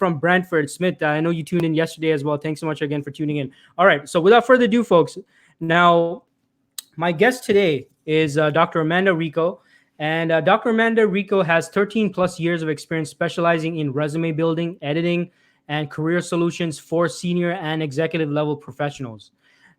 from Brantford. Smith, I know you tuned in yesterday as well. Thanks so much again for tuning in. All right, so without further ado, folks, now my guest today is Dr. Amanda Rico. And Dr. Amanda Rico has 13 plus years of experience specializing in resume building, editing, and career solutions for senior and executive level professionals.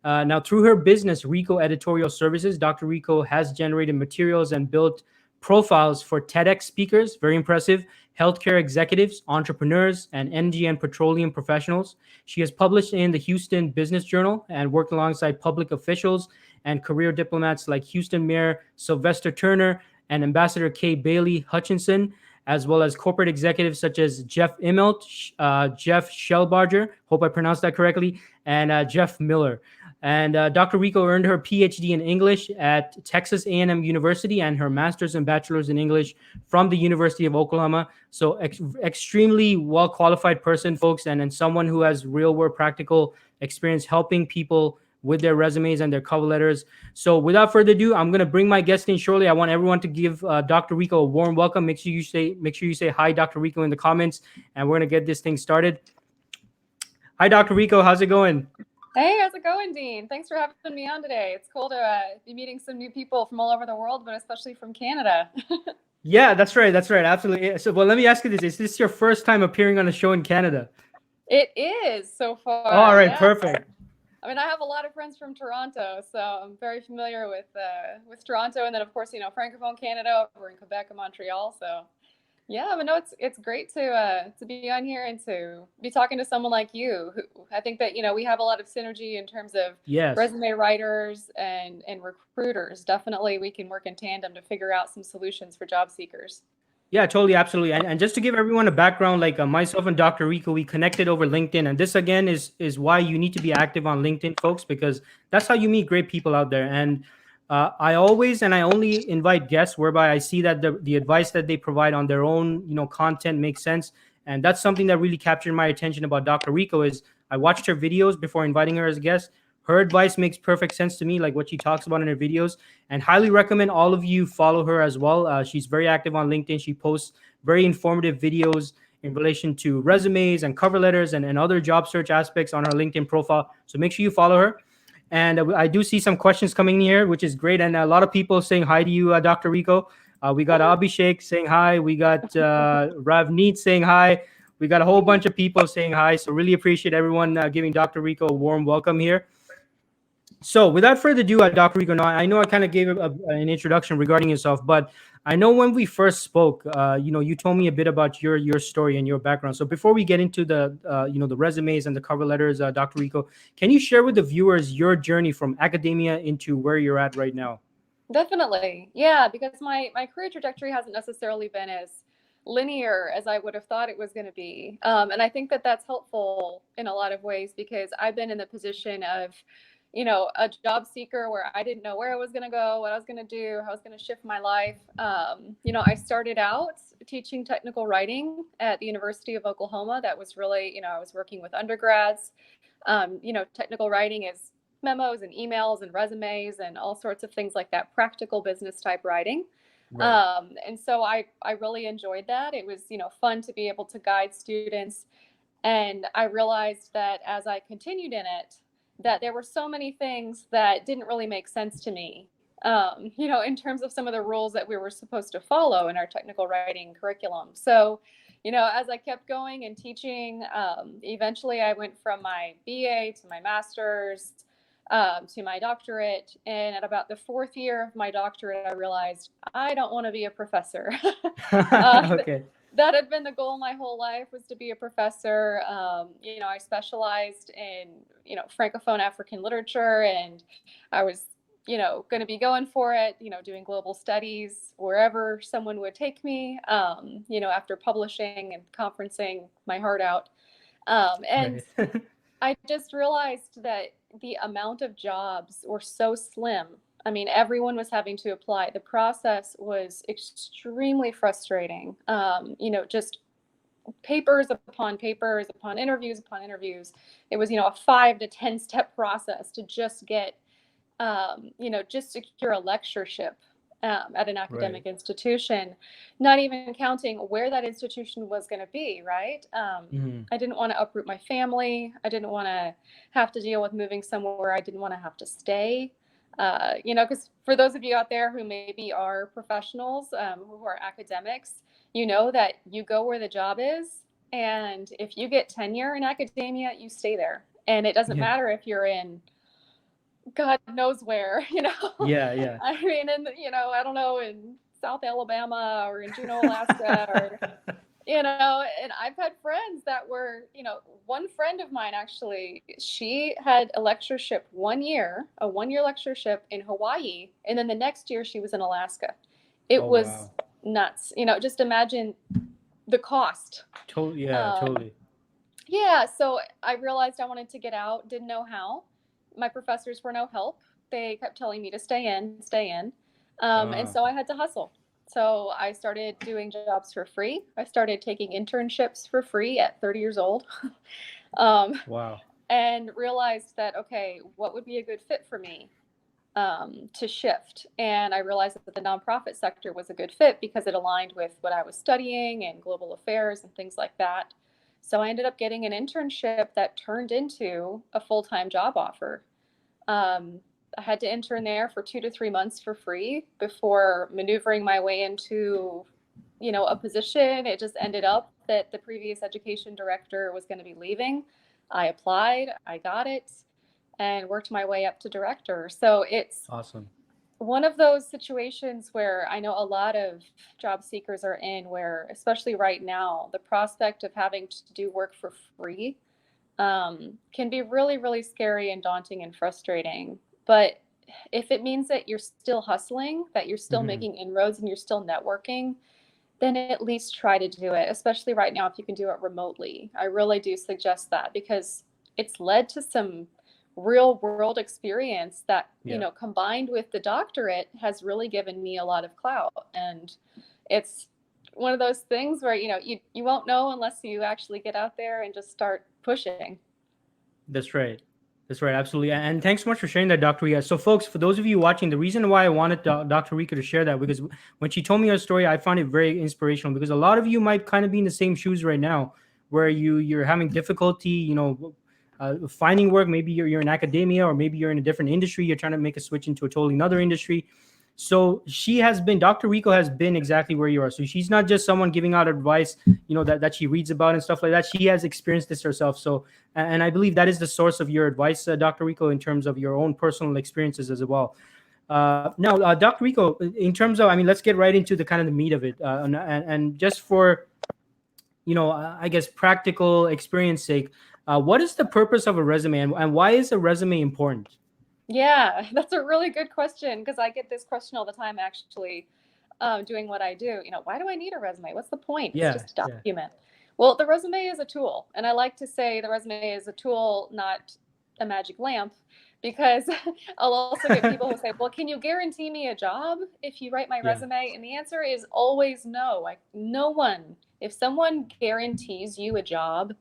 Now, through her business, Rico Editorial Services, Dr. Rico has generated materials and built profiles for TEDx speakers, very impressive, healthcare executives, entrepreneurs, and energy and petroleum professionals. She has published in the Houston Business Journal and worked alongside public officials and career diplomats like Houston Mayor Sylvester Turner and Ambassador Kay Bailey Hutchinson, as well as corporate executives such as Jeff Immelt, Jeff Shellbarger, hope I pronounced that correctly, and Jeff Miller. And Dr. Rico earned her PhD in English at Texas A&M University and her master's and bachelor's in English from the University of Oklahoma. So extremely well-qualified person, folks, and someone who has real-world practical experience helping people with their resumes and their cover letters. So without further ado, I'm going to bring my guest in shortly. I want everyone to give Dr. Rico a warm welcome. Make sure you say hi, Dr. Rico, in the comments, and we're going to get this thing started. Hi, Dr. Rico. How's it going? Hey, how's it going, Dean? Thanks for having me on today. It's cool to be meeting some new people from all over the world, but especially from Canada. Yeah, that's right. That's right. Absolutely. So, well, let me ask you this. Is this your first time appearing on a show in Canada? It is so far. All right, yeah. Perfect. I mean, I have a lot of friends from Toronto, so I'm very familiar with Toronto. And then, of course, Francophone Canada over in Quebec and Montreal. So yeah, but no, it's great to be on here and to be talking to someone like you. Who I think that we have a lot of synergy in terms of resume writers and recruiters. Definitely, we can work in tandem to figure out some solutions for job seekers. Yeah, totally, absolutely. And just to give everyone a background, like myself and Dr. Rico, we connected over LinkedIn, and this again is why you need to be active on LinkedIn, folks, because that's how you meet great people out there. And I only invite guests whereby I see that the advice that they provide on their own, content makes sense. And that's something that really captured my attention about Dr. Rico is I watched her videos before inviting her as a guest. Her advice makes perfect sense to me, like what she talks about in her videos, and highly recommend all of you follow her as well. She's very active on LinkedIn. She posts very informative videos in relation to resumes and cover letters and other job search aspects on her LinkedIn profile. So make sure you follow her. And I do see some questions coming in here, which is great. And a lot of people saying hi to you, Dr. Rico. We got Abhishek saying hi. We got Ravneet saying hi. We got a whole bunch of people saying hi. So really appreciate everyone giving Dr. Rico a warm welcome here. So without further ado, Dr. Rico, now I know I kind of gave an introduction regarding yourself, but I know when we first spoke, you told me a bit about your story and your background. So before we get into the resumes and the cover letters, Dr. Rico, can you share with the viewers your journey from academia into where you're at right now? Definitely. Yeah, because my career trajectory hasn't necessarily been as linear as I would have thought it was going to be. And I think that that's helpful in a lot of ways because I've been in the position of a job seeker where I didn't know where I was going to go, what I was going to do, how I was going to shift my life. I started out teaching technical writing at the University of Oklahoma. That was really, I was working with undergrads. Technical writing is memos and emails and resumes and all sorts of things like that, practical business type writing. Right. And so I really enjoyed that. It was, fun to be able to guide students. And I realized that as I continued in it, that there were so many things that didn't really make sense to me, in terms of some of the rules that we were supposed to follow in our technical writing curriculum. So, as I kept going and teaching, eventually I went from my BA to my master's to my doctorate. And at about the fourth year of my doctorate, I realized I don't want to be a professor. Okay. That had been the goal my whole life, was to be a professor. I specialized in, Francophone African literature, and I was, going to be going for it, doing global studies wherever someone would take me, after publishing and conferencing my heart out. And right. I just realized that the amount of jobs were so slim. I mean, everyone was having to apply. The process was extremely frustrating. Just papers upon papers upon interviews upon interviews. It was, a 5 to 10 step process to just get, just secure a lectureship at an Right. academic institution, not even counting where that institution was going to be, right? Hmm. I didn't want to uproot my family. I didn't want to have to deal with moving somewhere I didn't want to have to stay. Because for those of you out there who maybe are professionals, who are academics, you know that you go where the job is. And if you get tenure in academia, you stay there. And it doesn't Yeah. matter if you're in God knows where, Yeah. Yeah. I mean, I don't know, in South Alabama or in Juneau, Alaska, or, and I've had friends that were, one friend of mine actually, she had a lectureship 1 year, a 1 year lectureship in Hawaii. And then the next year she was in Alaska. It Oh was wow. nuts. Just imagine the cost. Totally. Yeah. Um, Totally. yeah, so I realized I wanted to get out, didn't know how. My professors were no help. They kept telling me to stay in, stay in. And Ah. so I had to hustle. So I started doing jobs for free. I started taking internships for free at 30 years old. um, Wow. and realized that, okay, what would be a good fit for me to shift? And I realized that the nonprofit sector was a good fit because it aligned with what I was studying and global affairs and things like that. So I ended up getting an internship that turned into a full-time job offer. Um, I had to intern there for 2 to 3 months for free before maneuvering my way into, a position. It just ended up that the previous education director was going to be leaving. I applied, I got it, and worked my way up to director. So it's Awesome. one of those situations where I know a lot of job seekers are in, where, especially right now, the prospect of having to do work for free can be really, really scary and daunting and frustrating. But if it means that you're still hustling, that you're still Hmm. making inroads and you're still networking, then at least try to do it, especially right now if you can do it remotely. I really do suggest that because it's led to some real world experience that, Yeah. combined with the doctorate has really given me a lot of clout. And it's one of those things where, you won't know unless you actually get out there and just start pushing. That's right. That's right. Absolutely. And thanks so much for sharing that, Dr. Rika. So, folks, for those of you watching, the reason why I wanted Dr. Rika to share that, because when she told me her story, I found it very inspirational because a lot of you might kind of be in the same shoes right now where you're having difficulty, finding work. Maybe you're in academia or maybe you're in a different industry. You're trying to make a switch into a totally another industry. So Dr. Rico has been exactly where you are. So she's not just someone giving out advice, that she reads about and stuff like that. She has experienced this herself. So, and I believe that is the source of your advice, Dr. Rico, in terms of your own personal experiences as well. Now, Dr. Rico, in terms of, I mean, let's get right into the kind of the meat of it. And just for, I guess practical experience sake, what is the purpose of a resume and why is a resume important? Yeah, that's a really good question because I get this question all the time actually, doing what I do. Why do I need a resume? What's the point? It's Yeah, just a yeah, document. Well, the resume is a tool. And I like to say the resume is a tool, not a magic lamp, because I'll also get people who say, well, can you guarantee me a job if you write my yeah, resume? And the answer is always no. Like, no one, if someone guarantees you a job,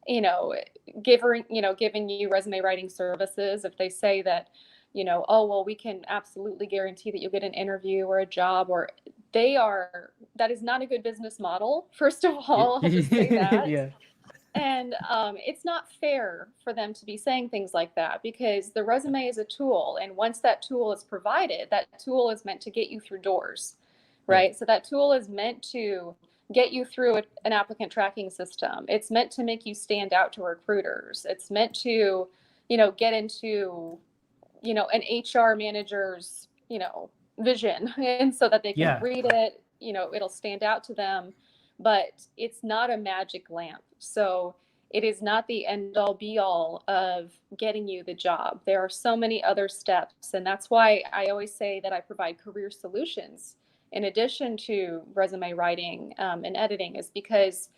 you know, giving you resume writing services, if they say that, oh, well, we can absolutely guarantee that you'll get an interview or a job, or that is not a good business model. First of yeah, all, I'll just say that. yeah, And it's not fair for them to be saying things like that because the resume is a tool. And once that tool is provided, that tool is meant to get you through doors, right, right? So that tool is meant to get you through an applicant tracking system. It's meant to make you stand out to recruiters. It's meant to, get into, an HR manager's, vision. And so that they can yeah, read it, it'll stand out to them, but it's not a magic lamp. So it is not the end all be all of getting you the job. There are so many other steps. And that's why I always say that I provide career solutions in addition to resume writing and editing, is because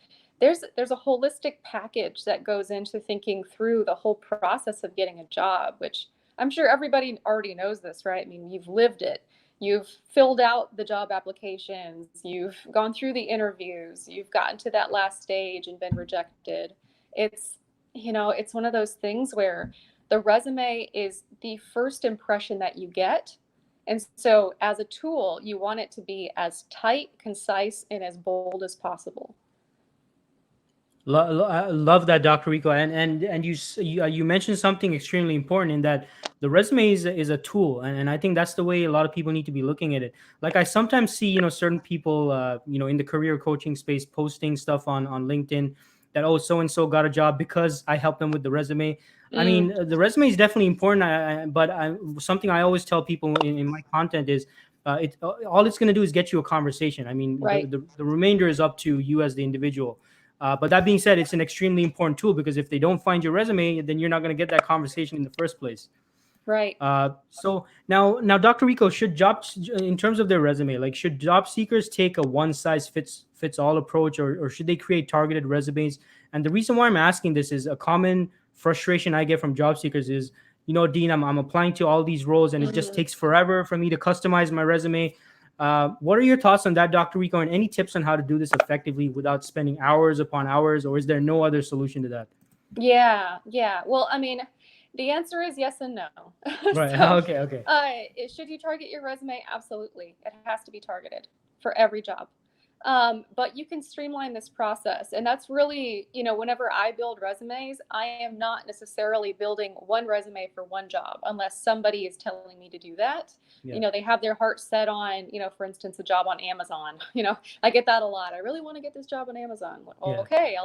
there's a holistic package that goes into thinking through the whole process of getting a job, which I'm sure everybody already knows this, right? I mean, you've lived it. You've filled out the job applications, you've gone through the interviews, you've gotten to that last stage and been rejected. It's, it's one of those things where the resume is the first impression that you get, And so as a tool, you want it to be as tight, concise, and as bold as possible. I love that, Dr. Rico, and you mentioned something extremely important in that the resume is a tool, and I think that's the way a lot of people need to be looking at it. Like I sometimes see, certain people, in the career coaching space posting stuff on LinkedIn that, oh, so and so got a job because I helped them with the resume. I Mm, mean, the resume is definitely important, but something I always tell people in my content is. All it's going to do is get you a conversation. I mean, right. the remainder is up to you as the individual. But that being said, it's an extremely important tool because if they don't find your resume, then you're not going to get that conversation in the first place. Right. So now, Dr. Rico, should jobs, in terms of their resume, like should job seekers take a one size fits all approach, or should they create targeted resumes? And the reason why I'm asking this is a common frustration I get from job seekers is, Dean, I'm applying to all these roles and it just Mm. takes forever for me to customize my resume. What are your thoughts on that, Dr. Rico, and any tips on how to do this effectively without spending hours upon hours, or is there no other solution to that? Yeah, yeah. Well, I mean, the answer is yes and no. Right. So, Okay. Okay. should you target your resume? Absolutely. It has to be targeted for every job. But you can streamline this process. And that's really, whenever I build resumes, I am not necessarily building one resume for one job unless somebody is telling me to do that. Yeah. They have their heart set on, for instance, a job on Amazon. I get that a lot. I really want to get this job on Amazon. Well, Yeah. okay,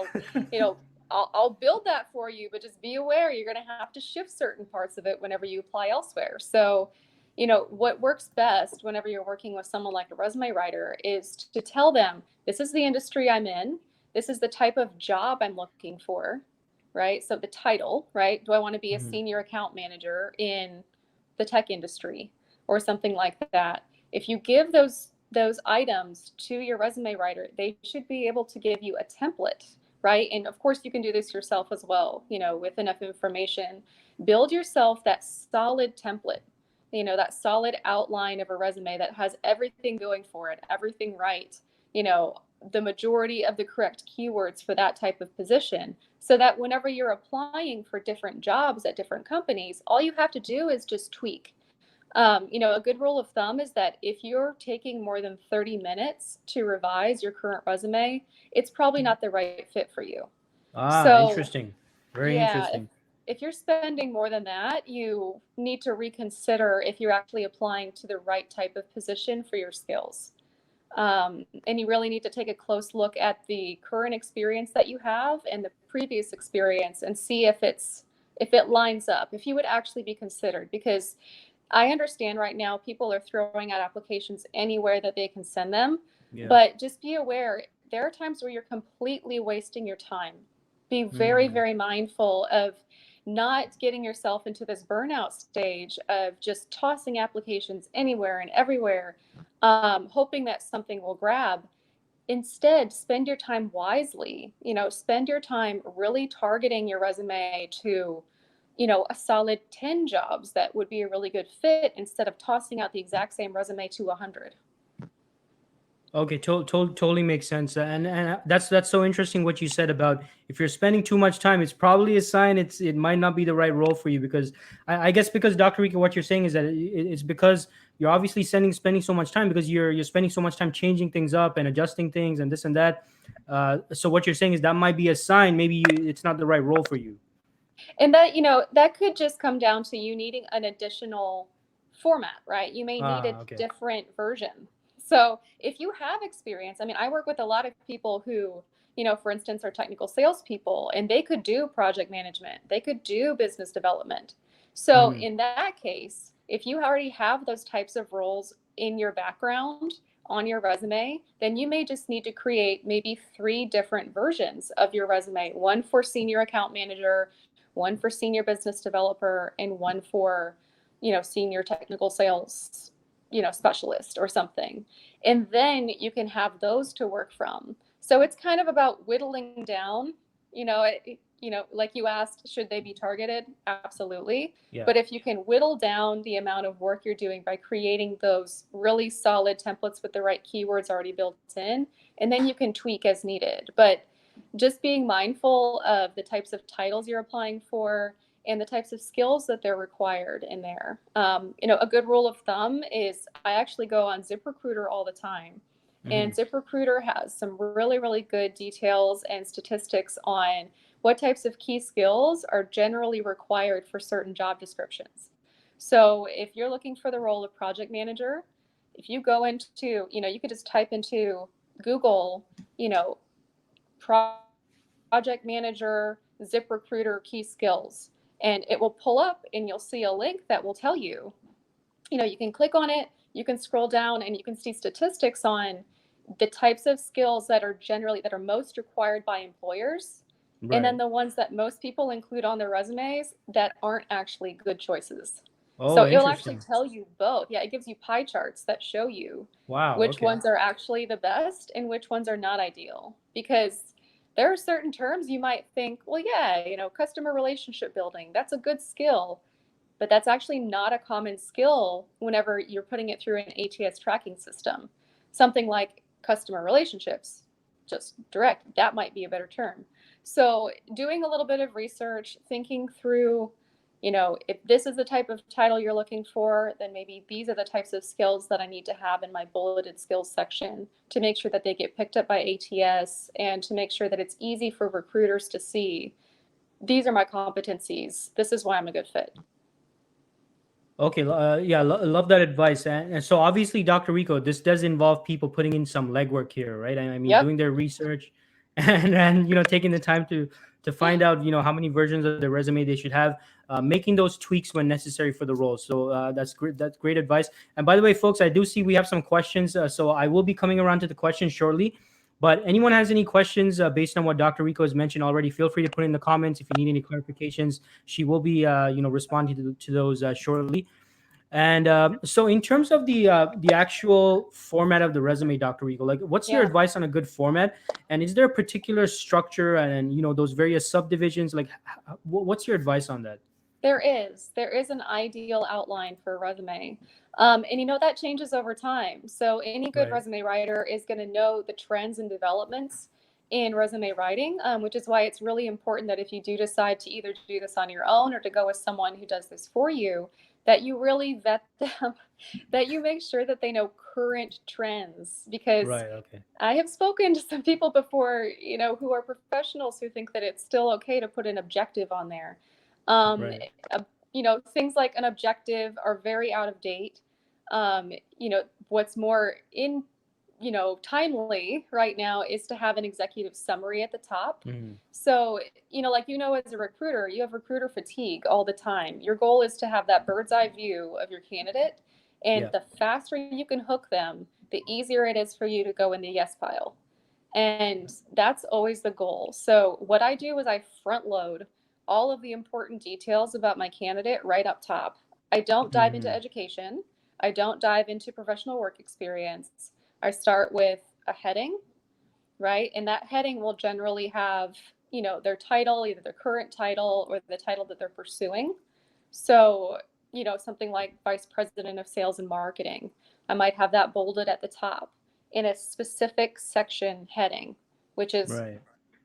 you know, I'll build that for you, but just be aware you're going to have to shift certain parts of it whenever you apply elsewhere. So, what works best whenever you're working with someone like a resume writer is to tell them, this is the industry I'm in. This is the type of job I'm looking for, right? So the title, right? Do I want to be a Mhm. senior account manager in the tech industry or something like that? If you give those items to your resume writer, they should be able to give you a template, right? And of course you can do this yourself as well, with enough information. Build yourself that solid template, that solid outline of a resume that has everything going for it, everything right, you know, the majority of the correct keywords for that type of position, so that whenever you're applying for different jobs at different companies, all you have to do is just tweak. A good rule of thumb is that if you're taking more than 30 minutes to revise your current resume, it's probably not the right fit for you. Ah, So, interesting. Very yeah, interesting. if you're spending more than that, you need to reconsider if you're actually applying to the right type of position for your skills. And you really need to take a close look at the current experience that you have and the previous experience and see if it lines up, if you would actually be considered. Because I understand right now people are throwing out applications anywhere that they can send them, Yeah. but just be aware there are times where you're completely wasting your time. Be very, Mm. very mindful of not getting yourself into this burnout stage of just tossing applications anywhere and everywhere, hoping that something will grab. Instead, spend your time wisely. Spend your time really targeting your resume to, a solid 10 jobs that would be a really good fit instead of tossing out the exact same resume to 100. Okay, totally makes sense, and that's so interesting what you said about if you're spending too much time, it's probably a sign it might not be the right role for you because I guess because Dr. Rika, what you're saying is that it's because you're obviously spending so much time because you're spending so much time changing things up and adjusting things and this and that. So what you're saying is that might be a sign maybe it's not the right role for you. And that could just come down to you needing an additional format, right? You may need a Ah, okay. different version. So if you have experience, I mean, I work with a lot of people who, for instance, are technical salespeople, and they could do project management, they could do business development. So Mhm. in that case, if you already have those types of roles in your background on your resume, then you may just need to create maybe 3 different versions of your resume, one for senior account manager, one for senior business developer, and one for, senior technical sales, specialist or something. And then you can have those to work from. So it's kind of about whittling down, like you asked, should they be targeted? Absolutely. Yeah. But if you can whittle down the amount of work you're doing by creating those really solid templates with the right keywords already built in, and then you can tweak as needed. But just being mindful of the types of titles you're applying for and the types of skills that they're required in there. A good rule of thumb is I actually go on ZipRecruiter all the time. And ZipRecruiter has some really, really good details and statistics on what types of key skills are generally required for certain job descriptions. So if you're looking for the role of project manager, if you go into, you could just type into Google, project manager, ZipRecruiter key skills, and it will pull up and you'll see a link that will tell you, you can click on it, you can scroll down and you can see statistics on the types of skills that are most required by employers. Right. And then the ones that most people include on their resumes that aren't actually good choices. Oh, so it'll actually tell you both. Yeah, it gives you pie charts that show you which ones are actually the best and which ones are not ideal. Because there are certain terms you might think, well, yeah, customer relationship building, that's a good skill. But that's actually not a common skill whenever you're putting it through an ATS tracking system. Something like customer relationships, just direct, that might be a better term. So doing a little bit of research, thinking through, if this is the type of title you're looking for, then maybe these are the types of skills that I need to have in my bulleted skills section to make sure that they get picked up by ATS and to make sure that it's easy for recruiters to see, these are my competencies, this is why I'm a good fit. Okay, yeah, love that advice. And so obviously, Dr. Rico, this does involve people putting in some legwork here, right? I mean, Yep. doing their research and taking the time to find out, how many versions of their resume they should have, making those tweaks when necessary for the role. So that's great. That's great advice. And by the way, folks, I do see we have some questions. So I will be coming around to the questions shortly. But anyone has any questions based on what Dr. Rico has mentioned already, feel free to put in the comments. If you need any clarifications, she will be, responding to those shortly. And so, in terms of the actual format of the resume, Dr. Rico, like, what's your advice on a good format? And is there a particular structure and those various subdivisions? Like, what's your advice on that? There is an ideal outline for a resume. And that changes over time. So any good resume writer is going to know the trends and developments in resume writing, which is why it's really important that if you do decide to either do this on your own or to go with someone who does this for you, that you really vet them, that you make sure that they know current trends. Because I have spoken to some people before, who are professionals who think that it's still okay to put an objective on there. Things like an objective are very out of date. What's more timely right now is to have an executive summary at the top. So, as a recruiter, you have recruiter fatigue all the time. Your goal is to have that bird's eye view of your candidate. And the faster you can hook them, the easier it is for you to go in the yes pile. And that's always the goal. So what I do is I front load all of the important details about my candidate right up top. I don't dive into education. I don't dive into professional work experience. I start with a heading, right? And that heading will generally have, their title, either their current title or the title that they're pursuing. So, something like Vice President of Sales and Marketing, I might have that bolded at the top in a specific section heading, which is,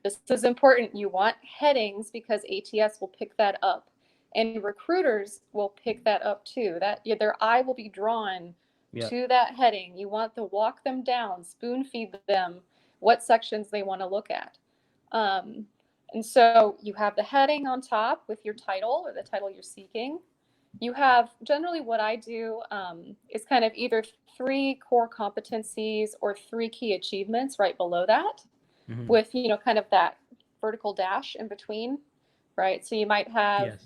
this is important. You want headings because ATS will pick that up and recruiters will pick that up too. That their eye will be drawn to that heading. You want to walk them down, spoon feed them what sections they want to look at. And so you have the heading on top with your title or the title you're seeking. You have generally what I do is kind of either 3 core competencies or 3 key achievements right below that with, kind of that vertical dash in between, right? So you might have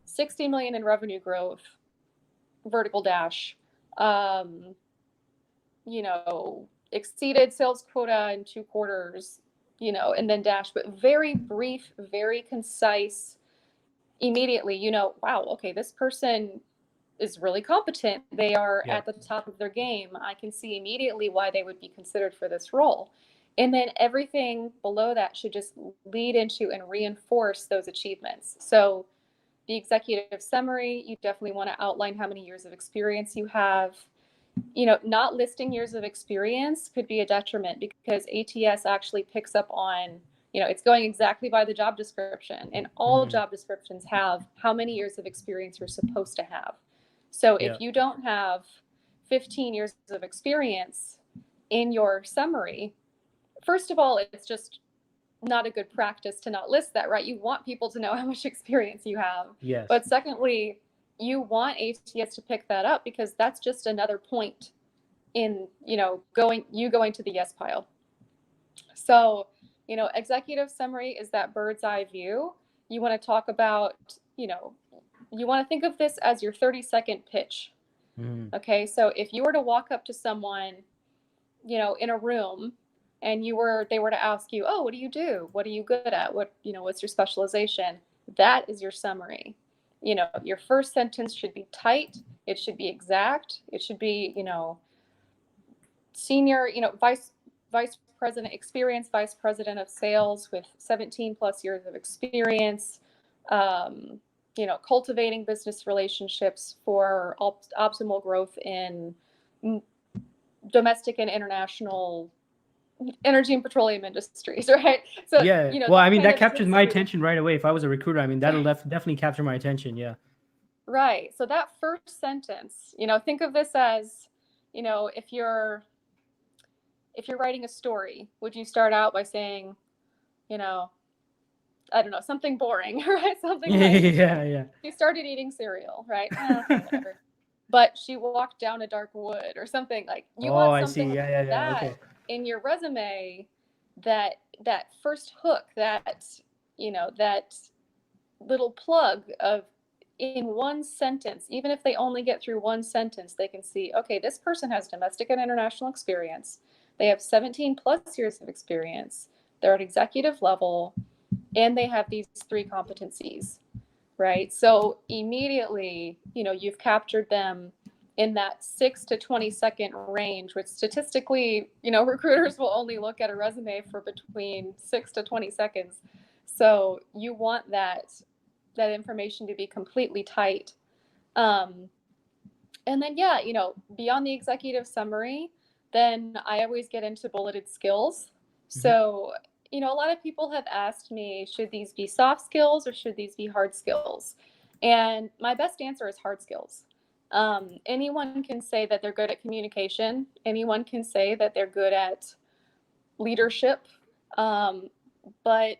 60 million in revenue growth, vertical dash, exceeded sales quota in 2 quarters, and then dash, but very brief, very concise, immediately, wow, okay, this person is really competent. They are at the top of their game. I can see immediately why they would be considered for this role. And then everything below that should just lead into and reinforce those achievements. So the executive summary, you definitely want to outline how many years of experience you have. Not listing years of experience could be a detriment because ATS actually picks up on, It's going exactly by the job description, and all Mhm. job descriptions have how many years of experience you're supposed to have. So if Yeah. you don't have 15 years of experience in your summary, first of all, it's just not a good practice to not list that, right? You want people to know how much experience you have. Yes. But secondly, you want ATS to pick that up, because that's just another point in, going to the yes pile. So, executive summary is that bird's eye view. You want to talk about, you want to think of this as your 30-second pitch. Mhm. Okay. So if you were to walk up to someone, in a room, and they were to ask you, oh, what do you do? What are you good at? What's your specialization? That is your summary. Your first sentence should be tight. It should be exact. It should be, senior, vice president experience, vice president of sales with 17 plus years of experience, cultivating business relationships for optimal growth in domestic and international energy and petroleum industries, right? So, Yeah. Well, I that mean, kind that of captures gives my you, attention right away. If I was a recruiter, I mean, that'll definitely capture my attention. Yeah. right. So that first sentence, think of this as, if you're writing a story, would you start out by saying, you know, I don't know, something boring, right? Something like, Yeah. Yeah. she started eating cereal, right? Okay, whatever. But she walked down a dark wood or something. Like, you Oh, want I something see. like Yeah. Yeah. Yeah. that Okay. in your resume, that first hook, that little plug of, in one sentence, even if they only get through one sentence, they can see, okay, this person has domestic and international experience. They have 17 plus years of experience. They're at executive level, and they have these three competencies, right? So immediately, you've captured them in that 6 to 20 second range, which statistically, recruiters will only look at a resume for between 6 to 20 seconds. So you want that information to be completely tight. Um, and then, yeah, beyond the executive summary, then I always get into bulleted skills. Mhm. So, a lot of people have asked me, should these be soft skills or should these be hard skills? And my best answer is hard skills. Anyone can say that they're good at communication. Anyone can say that they're good at leadership. Um, but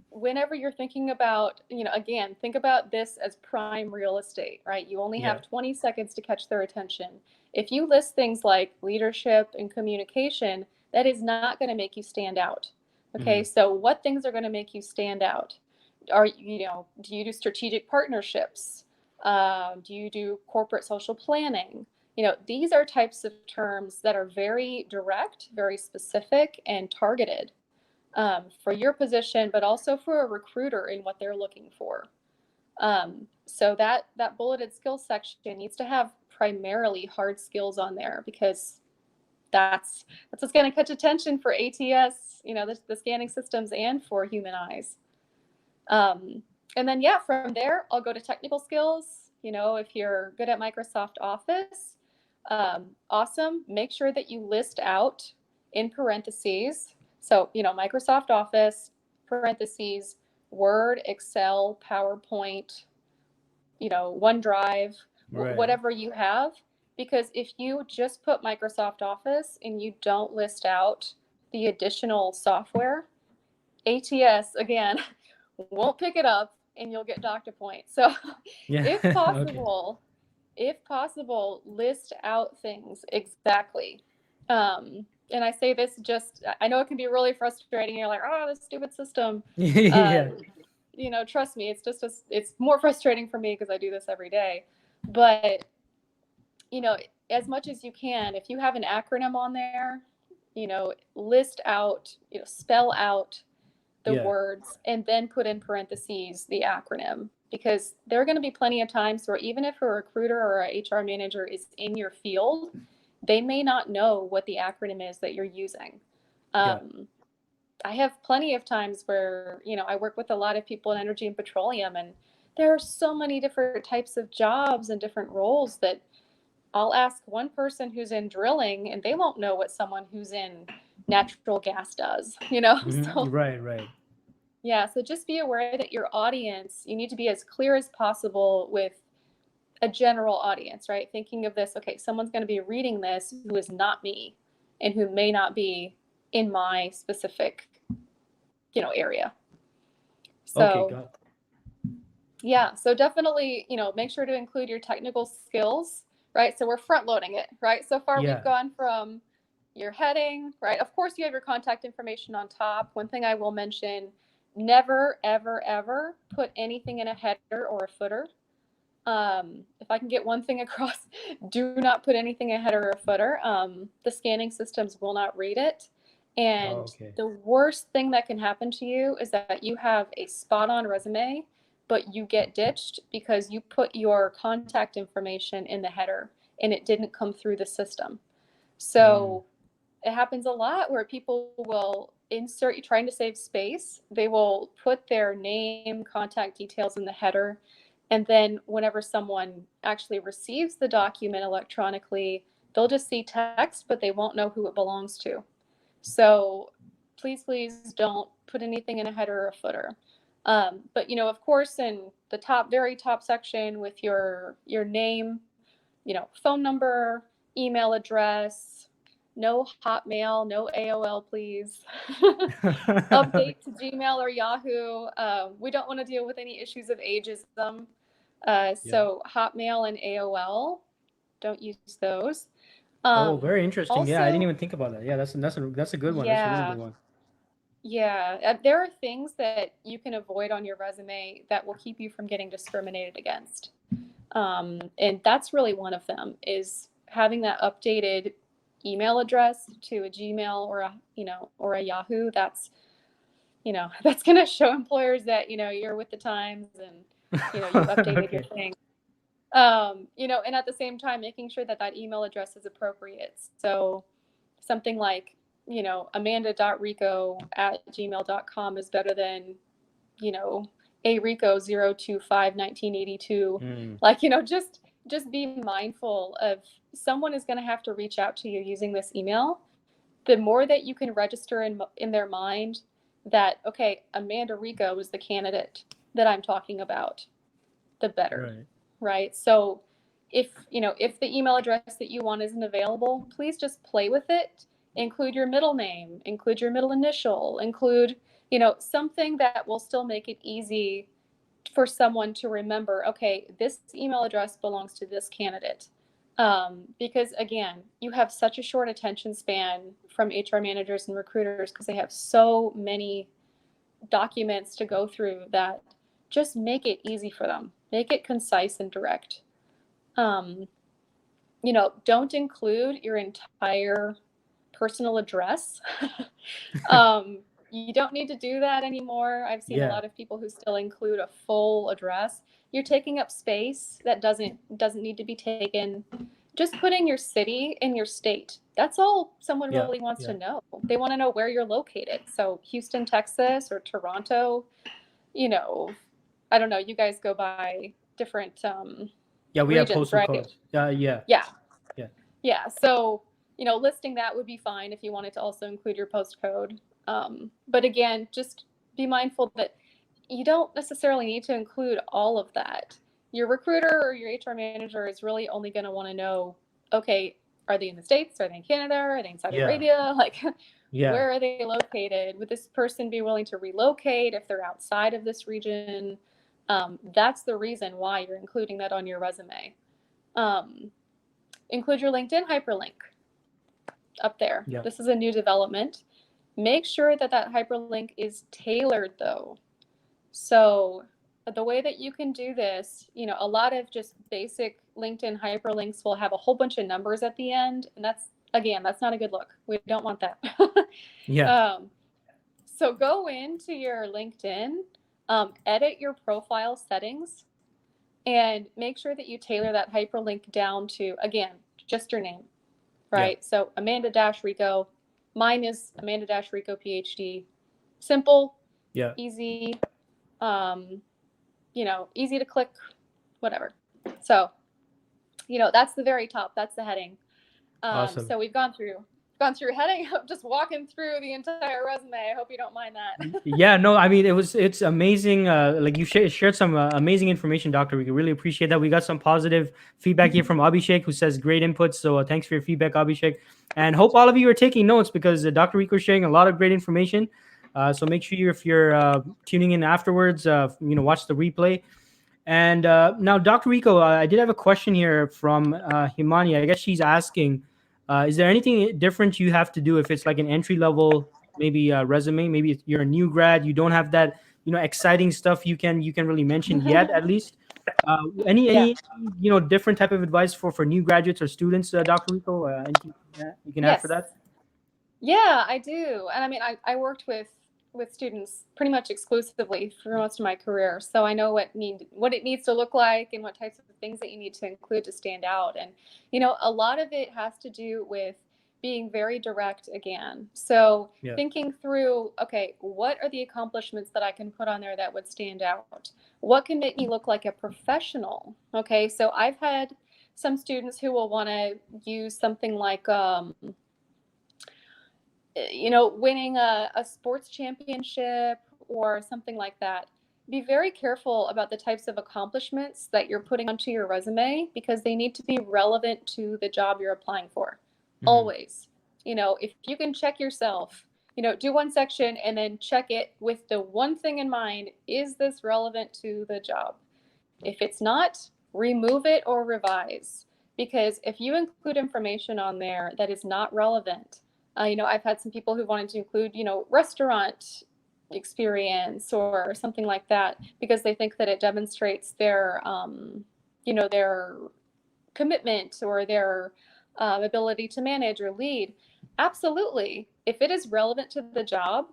whenever you're thinking about, again, think about this as prime real estate, right? You only Yeah. have 20 seconds to catch their attention. If you list things like leadership and communication, that is not going to make you stand out. Okay, Mhm. so what things are going to make you stand out? Do you do strategic partnerships? Do you do corporate social planning? These are types of terms that are very direct, very specific, and targeted, for your position, but also for a recruiter in what they're looking for. So that bulleted skills section needs to have primarily hard skills on there, because that's what's going to catch attention for ATS, the scanning systems, and for human eyes. And then, yeah, from there, I'll go to technical skills. If you're good at Microsoft Office, awesome. Make sure that you list out in parentheses. So, Microsoft Office, parentheses, Word, Excel, PowerPoint, OneDrive, Right. whatever you have. Because if you just put Microsoft Office and you don't list out the additional software, ATS, again, won't pick it up and you'll get docked a point. So Yeah. if Okay. possible, list out things exactly. And I say this, I know it can be really frustrating. You're like, oh, this stupid system. Yeah. Um, Trust me, it's more frustrating for me because I do this every day. But, as much as you can, if you have an acronym on there, list out, spell out the Yeah. words and then put in parentheses the acronym, because there are going to be plenty of times where, even if a recruiter or a HR manager is in your field, they may not know what the acronym is that you're using. Yeah. Um, I have plenty of times where, I work with a lot of people in energy and petroleum, and there are so many different types of jobs and different roles that I'll ask one person who's in drilling and they won't know what someone who's in, natural gas does, you know? So Right. yeah, so just be aware that your audience, you need to be as clear as possible with a general audience, right? Thinking of this, okay, someone's going to be reading this who is not me and who may not be in my specific, area. Okay, So, got it. yeah, so definitely, make sure to include your technical skills, right? So we're front loading it, right? So far we've Yeah. gone from your heading, right? Of course, you have your contact information on top. One thing I will mention, never, ever, ever put anything in a header or a footer. If I can get one thing across, do not put anything in a header or a footer. The scanning systems will not read it. Oh, And okay. the worst thing that can happen to you is that you have a spot on resume, but you get ditched because you put your contact information in the header and it didn't come through the system. Mm. So it happens a lot where people will insert, trying to save space, they will put their name, contact details in the header. And then whenever someone actually receives the document electronically, they'll just see text, but they won't know who it belongs to. So please don't put anything in a header or a footer. But of course, in the very top section with your name, phone number, email address, no Hotmail, no AOL, please. Update to Gmail or Yahoo. We don't want to deal with any issues of ageism. Yeah. So Hotmail and AOL, don't use those. Oh, very interesting. Yeah, I didn't Also, even think about that. Yeah, that's a good one. That's a really yeah, good one. yeah, there are things that you can avoid on your resume that will keep you from getting discriminated against. And that's really one of them is having that updated email address to a Gmail or a Yahoo. That's going to show employers that, you're with the times and, you've updated your Okay. thing. And at the same time, making sure that that email address is appropriate. So something like, amanda.rico@gmail.com is better than, you know, a Rico 025 1982. Mm. Like, just be mindful of someone is going to have to reach out to you using this email. The more that you can register in their mind that, okay, Amanda Rico is the candidate that I'm talking about, the better, Right. right? So if the email address that you want isn't available, please just play with it. Include your middle name, include your middle initial, include, something that will still make it easy for someone to remember, okay, this email address belongs to this candidate. Because again, you have such a short attention span from HR managers and recruiters because they have so many documents to go through that just make it easy for them. Make it concise and direct. Um, don't include your entire personal address. You don't need to do that anymore. I've seen a Yeah. lot of people who still include a full address. You're taking up space that doesn't need to be taken. Just putting your city and your state. That's all someone Yeah. really wants to Yeah. know. They want to know where you're located. So Houston, Texas, or Toronto. You know, I don't know. You guys go by different Yeah, we have regions, postal right? codes. Yeah. Yeah, Yeah. yeah. So, listing that would be fine if you wanted to also include your postcode. But again, just be mindful that you don't necessarily need to include all of that. Your recruiter or your HR manager is really only going to want to know, okay, are they in the States? Are they in Canada? Are they in Saudi Yeah. Arabia? Like, Yeah. where are they located? Would this person be willing to relocate if they're outside of this region? That's the reason why you're including that on your resume. Um, Include your LinkedIn hyperlink up there. Yeah. This is a new development. Make sure that that hyperlink is tailored though. So the way that you can do this, a lot of just basic LinkedIn hyperlinks will have a whole bunch of numbers at the end. And that's not a good look. We don't want that. Yeah. um, so go into your LinkedIn, edit your profile settings, and make sure that you tailor that hyperlink down to, again, just your name, Yeah. right? So Amanda Rico, mine is Amanda Rico PhD. Simple, Yeah. easy, um, easy to click, whatever. So, that's the very top. That's the heading. Awesome. So we've gone through gone through your head. I'm just walking through the entire resume. I hope you don't mind that. Yeah, no, I mean it's amazing. Like you shared some amazing information, Doctor. We really appreciate that. We got some positive feedback here from Abhishek, who says great inputs. So thanks for your feedback, Abhishek, and hope all of you are taking notes because Dr. Rico is sharing a lot of great information. So make sure if you're tuning in afterwards, watch the replay. And now, Dr. Rico, I did have a question here from Himani. I guess she's asking, is there anything different you have to do if it's like an entry level, maybe resume? Maybe you're a new grad, you don't have that, exciting stuff you can really mention yet, at least. Yeah. Any different type of advice for new graduates or students, Dr. Rico? Anything you can add for Yes. that? Yeah, I do. And I mean, I worked with students pretty much exclusively for most of my career. So I know what it needs to look like and what types of things that you need to include to stand out. And a lot of it has to do with being very direct again. So Yeah. thinking through, okay, what are the accomplishments that I can put on there that would stand out? What can make me look like a professional? Okay, so I've had some students who will want to use something like winning a sports championship or something like that. Be very careful about the types of accomplishments that you're putting onto your resume because they need to be relevant to the job you're applying for. Mhm. Always. If you can check yourself, do one section and then check it with the one thing in mind, is this relevant to the job? If it's not, remove it or revise. Because if you include information on there that is not relevant, I've had some people who wanted to include, restaurant experience or something like that because they think that it demonstrates their commitment or their ability to manage or lead. Absolutely. If it is relevant to the job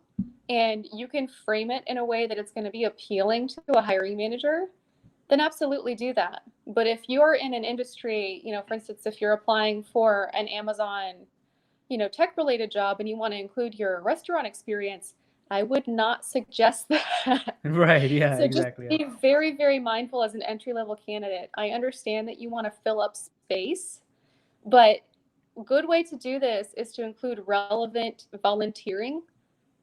and you can frame it in a way that it's going to be appealing to a hiring manager, then absolutely do that. But if you're in an industry, for instance, if you're applying for an Amazon, tech related job and you want to include your restaurant experience, I would not suggest that. Right. Yeah. So just Exactly. Yeah. be very, very mindful as an entry level candidate. I understand that you want to fill up space, but a good way to do this is to include relevant volunteering.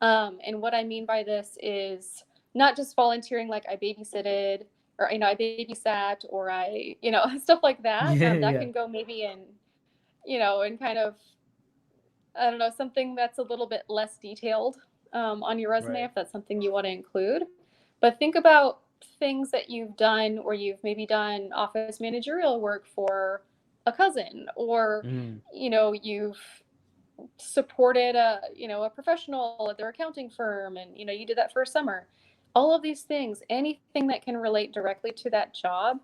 And what I mean by this is not just volunteering like I babysitted or I babysat or I stuff like that. Yeah. That Yeah. can go maybe in kind of, I don't know, something that's a little bit less detailed on your resume Right. if that's something you want to include. But think about things that you've done where you've maybe done office managerial work for a cousin or Mm. you've supported a professional at their accounting firm and you did that for a summer. All of these things, anything that can relate directly to that job,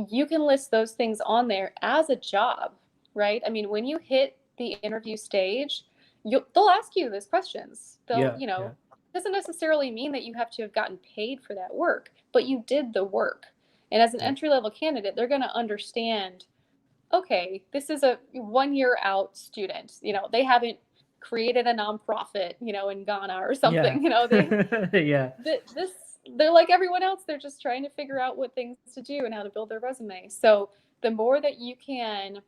you can list those things on there as a job, right? I mean, when you hit the interview stage, they'll ask you those questions. They'll, Yeah. Yeah. doesn't necessarily mean that you have to have gotten paid for that work, but you did the work. And as an Yeah. entry level candidate, they're going to understand, okay, this is a 1 year out student. They haven't created a nonprofit, in Ghana or Yeah. something. They Yeah. this they're like everyone else. They're just trying to figure out what things to do and how to build their resume. So the more that you can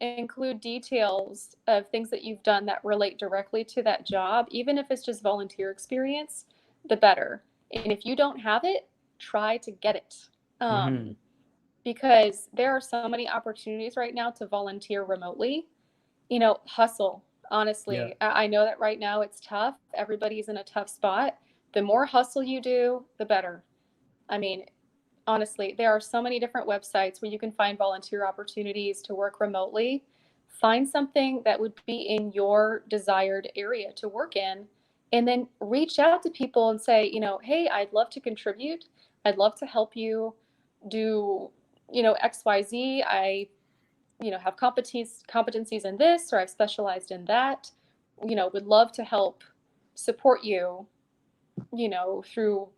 include details of things that you've done that relate directly to that job, even if it's just volunteer experience, the better. And if you don't have it, try to get it. Hmm. Because there are so many opportunities right now to volunteer remotely. Hustle. Yeah. Honestly, I know that right now it's tough. Everybody's in a tough spot. The more hustle you do, the better. I mean, honestly, there are so many different websites where you can find volunteer opportunities to work remotely. Find something that would be in your desired area to work in, and then reach out to people and say, hey, I'd love to contribute. I'd love to help you do, XYZ. I, have competencies in this, or I've specialized in that. Would love to help support you, through,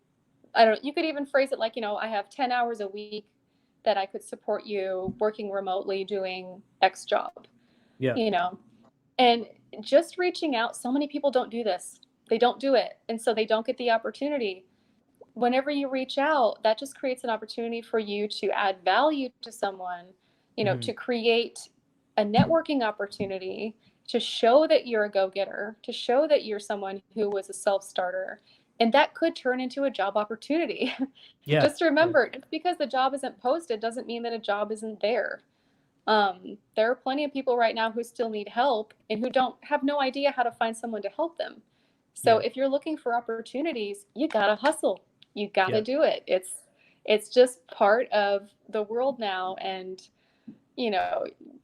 I don't know, you could even phrase it like, I have 10 hours a week that I could support you working remotely doing X job, Yeah. you know, and just reaching out. So many people don't do this. They don't do it. And so they don't get the opportunity. Whenever you reach out, that just creates an opportunity for you to add value to someone, Hmm. to create a networking opportunity. to show that you're a go-getter, to show that you're someone who was a self-starter, and that could turn into a job opportunity. Yeah. Just remember, just because the job isn't posted doesn't mean that a job isn't there. There are plenty of people right now who still need help and who don't have no idea how to find someone to help them. So Yeah. if you're looking for opportunities, you gotta hustle. You gotta Yeah. do it. It's just part of the world now, and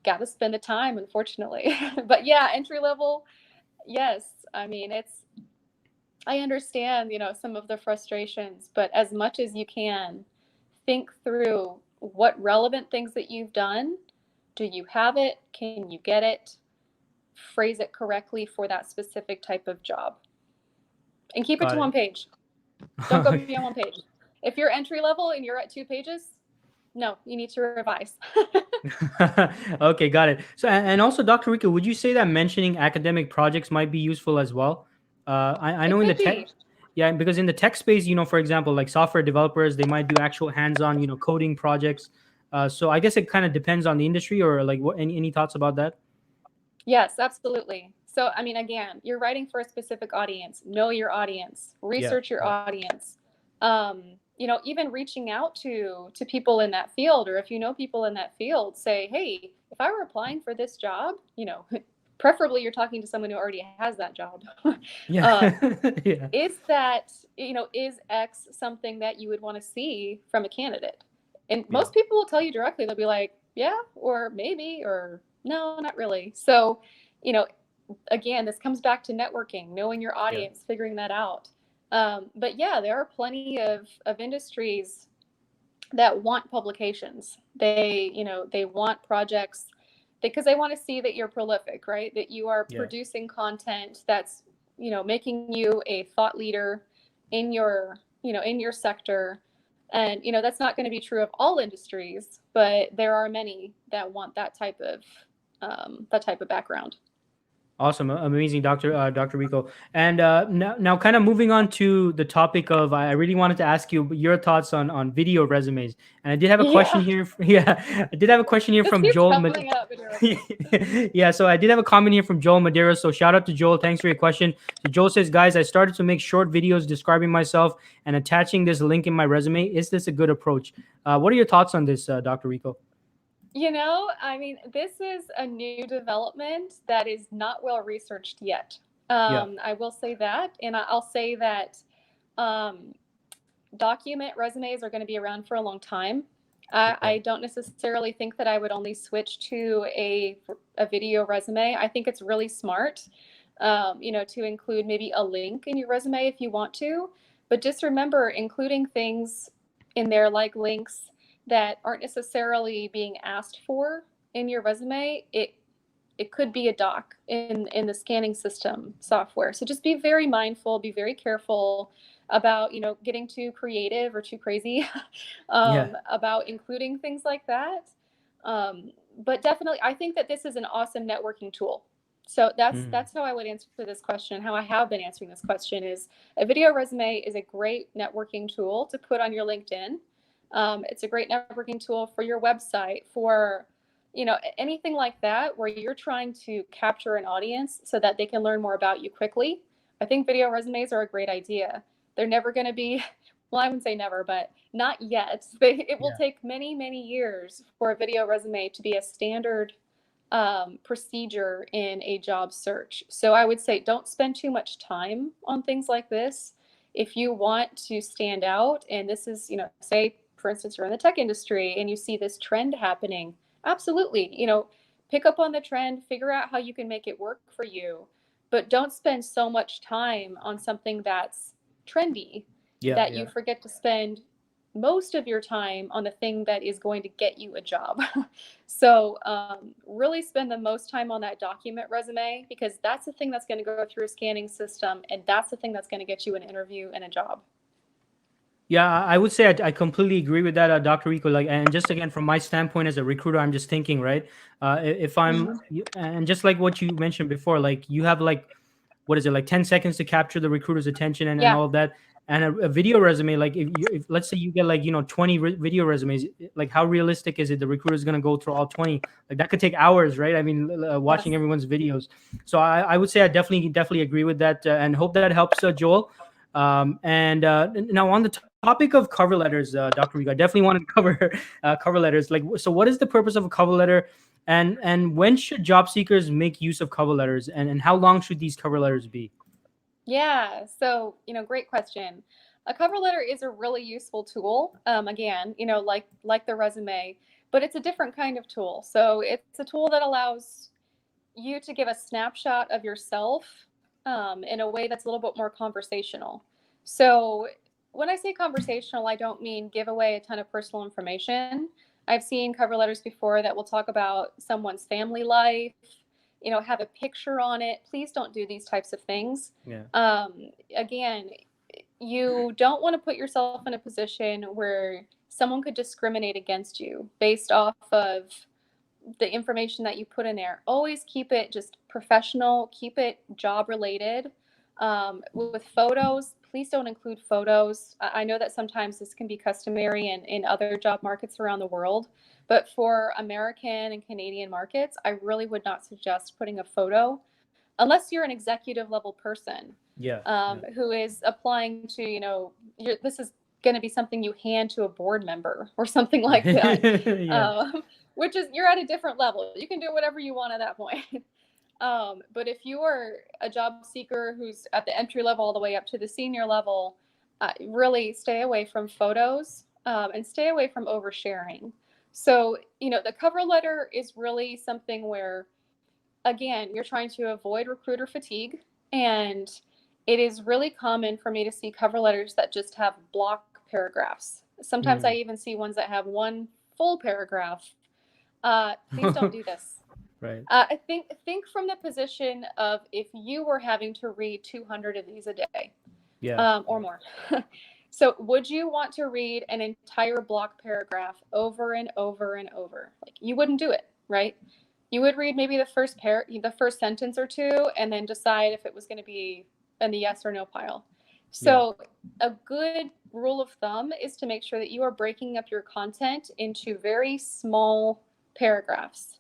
gotta spend the time, unfortunately. But yeah, entry level, yes. I mean, I understand, some of the frustrations, but as much as you can, think through what relevant things that you've done. Do you have it? Can you get it? Phrase it correctly for that specific type of job. And keep it to Got one it. page. Don't go beyond one page. If you're entry level and you're at 2 pages, no, you need to revise. Okay, got it. So, and also, Dr. Rico, would you say that mentioning academic projects might be useful as well? I It know in the could tech, be. yeah, because in the tech space, for example, like software developers, they might do actual hands-on, coding projects. So I guess it kind of depends on the industry, or like what, any thoughts about that? Yes, absolutely. So, I mean, again, you're writing for a specific audience. Know your audience. Yeah, Research your yeah, audience. Even reaching out to people in that field, or if you know people in that field, say, hey, if I were applying for this job, preferably you're talking to someone who already has that job. yeah, um, yeah, is that, is X something that you would want to see from a candidate? And yeah, most people will tell you directly. They'll be like, yeah, or maybe, or no, not really. So, you know, again, this comes back to networking, knowing your yeah, audience, figuring that out. But yeah, there are plenty of industries that want publications. They want projects because they want to see that you're prolific, right? That you are yeah. producing content that's, making you a thought leader in your sector. And, that's not going to be true of all industries, but there are many that want that type of background. Awesome, amazing, Dr. Rico. And now, kind of moving on to the topic of, I really wanted to ask you your thoughts on video resumes. And I did have a question Yeah, here. Yeah, I did have a question here this from keeps Joel. coming up in your resumes. Yeah, so I did have a comment here from Joel Madera. So shout out to Joel. Thanks for your question. So Joel says, guys, I started to make short videos describing myself and attaching this link in my resume. Is this a good approach? What are your thoughts on this, Dr. Rico? I mean, this is a new development that is not well researched yet. Yeah, I will say that, and I'll say that um, document resumes are going to be around for a long time. yeah, I don't necessarily think that I would only switch to a video resume. I think it's really smart, to include maybe a link in your resume if you want to. But just remember, including things in there like links that aren't necessarily being asked for in your resume, it could be a doc in the scanning system software. So just be very mindful, be very careful about getting too creative or too crazy yeah. about including things like that. But definitely, I think that this is an awesome networking tool. So that's Mm, that's how I would answer this question. How I have been answering this question is a video resume is a great networking tool to put on your LinkedIn. It's a great networking tool for your website, for anything like that where you're trying to capture an audience so that they can learn more about you quickly. I think video resumes are a great idea. They're never going to be, well, I wouldn't say never, but not yet. It will yeah. take many, many years for a video resume to be a standard procedure in a job search. So I would say don't spend too much time on things like this. If you want to stand out, and this is, say, for instance, you're in the tech industry and you see this trend happening, absolutely, pick up on the trend, figure out how you can make it work for you, but don't spend so much time on something that's trendy Yeah, that you yeah. forget to spend most of your time on the thing that is going to get you a job. So really spend the most time on that document resume, because that's the thing that's going to go through a scanning system, and that's the thing that's going to get you an interview and a job. Yeah, I would say I completely agree with that, Dr. Rico. Like, and just again, from my standpoint as a recruiter, I'm just thinking, right? If I'm, Mhm. and just like what you mentioned before, like you have like, what is it, like 10 seconds to capture the recruiter's attention and Yeah. all of that. and a video resume, like if let's say you get like 20 video resumes, like how realistic is it the recruiter is going to go through all 20? Like that could take hours, right? I mean, watching Yes. everyone's videos. So I would say I definitely agree with that, and hope that helps, Joel. And now on the topic of cover letters, Dr. Rico, I definitely want to cover cover letters. Like, so what is the purpose of a cover letter, and when should job seekers make use of cover letters, and how long should these cover letters be? Yeah, so, great question. A cover letter is a really useful tool. Again, like the resume, but it's a different kind of tool. So it's a tool that allows you to give a snapshot of yourself in a way that's a little bit more conversational. So when I say conversational, I don't mean give away a ton of personal information. I've seen cover letters before that will talk about someone's family life, have a picture on it. Please don't do these types of things. Yeah. Again, you don't want to put yourself in a position where someone could discriminate against you based off of the information that you put in there. Always keep it just professional, keep it job related. With photos, please don't include photos. I know that sometimes this can be customary in other job markets around the world, but for American and Canadian markets, I really would not suggest putting a photo unless you're an executive level person Yeah. who is applying to, this is going to be something you hand to a board member or something like that, Yeah. which is you're at a different level. You can do whatever you want at that point. But if you are a job seeker who's at the entry level all the way up to the senior level, really stay away from photos and stay away from oversharing. So, the cover letter is really something where, again, you're trying to avoid recruiter fatigue. And it is really common for me to see cover letters that just have block paragraphs. Sometimes I even see ones that have one full paragraph. Please don't do this. Right. I think from the position of if you were having to read 200 of these a day, Yeah. or more. So would you want to read an entire block paragraph over and over and over? Like, you wouldn't do it, right? You would read maybe the first sentence or two, and then decide if it was going to be in the yes or no pile. So a good rule of thumb is to make sure that you are breaking up your content into very small paragraphs.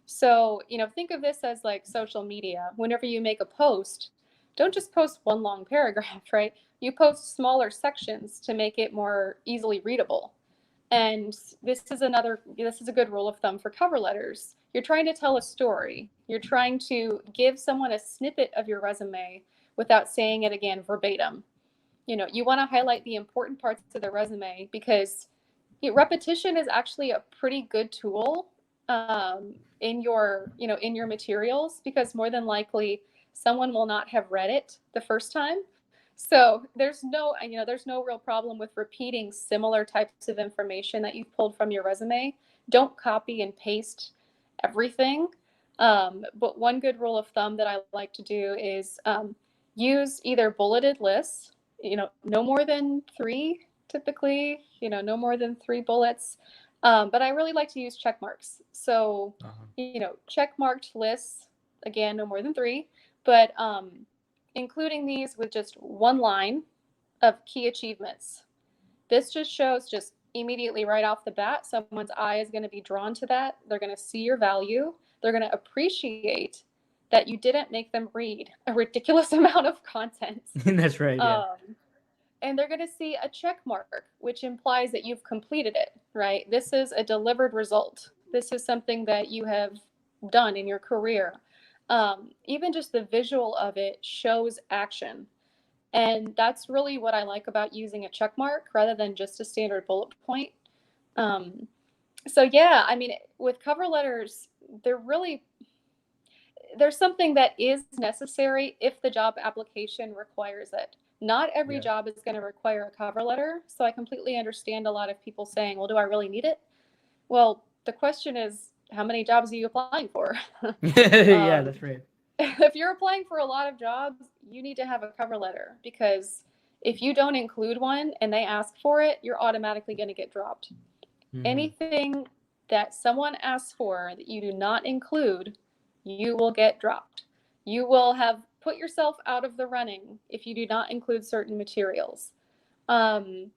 So, think of this as like social media. Whenever you make a post, don't just post one long paragraph, right? You post smaller sections to make it more easily readable. And this is a good rule of thumb for cover letters. You're trying to tell a story. You're trying to give someone a snippet of your resume without saying it again verbatim. You want to highlight the important parts of the resume because repetition is actually a pretty good tool in your materials, because more than likely someone will not have read it the first time. So there's no real problem with repeating similar types of information that you've pulled from your resume. Don't copy and paste everything. But one good rule of thumb that I like to do is use either bulleted lists, no more than three typically, no more than three bullets. But I really like to use check marks. So, check marked lists, again, no more than three, but including these with just one line of key achievements. This just shows just immediately right off the bat, someone's eye is going to be drawn to that. They're going to see your value. They're going to appreciate that you didn't make them read a ridiculous amount of content. That's right. Yeah. And they're going to see a check mark, which implies that you've completed it, right? This is a delivered result. This is something that you have done in your career. Even just the visual of it shows action. And that's really what I like about using a check mark rather than just a standard bullet point. So yeah, I mean, with cover letters, there's something that is necessary if the job application requires it. Not every job is going to require a cover letter. So I completely understand a lot of people saying, well, do I really need it? Well, the question is, how many jobs are you applying for? Yeah, that's right. If you're applying for a lot of jobs, you need to have a cover letter, because if you don't include one and they ask for it, you're automatically going to get dropped. Anything that someone asks for that you do not include, you will get dropped. You will have put yourself out of the running if you do not include certain materials. Um,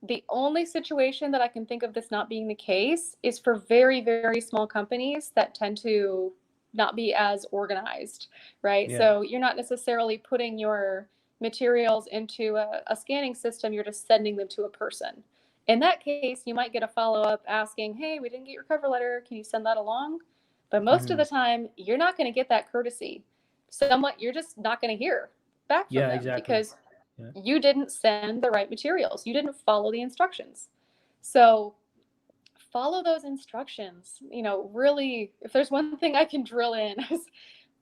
the only situation that I can think of this not being the case is for very, very small companies that tend to not be as organized, right? Yeah. So you're not necessarily putting your materials into a scanning system, you're just sending them to a person. In that case, you might get a follow up asking, hey, we didn't get your cover letter. Can you send that along? But most of Mhm. the time, you're not going to get that courtesy. Somewhat, you're just not going to hear back from Yeah, them exactly. because Yeah. you didn't send the right materials. You didn't follow the instructions. So follow those instructions. Really, if there's one thing I can drill in is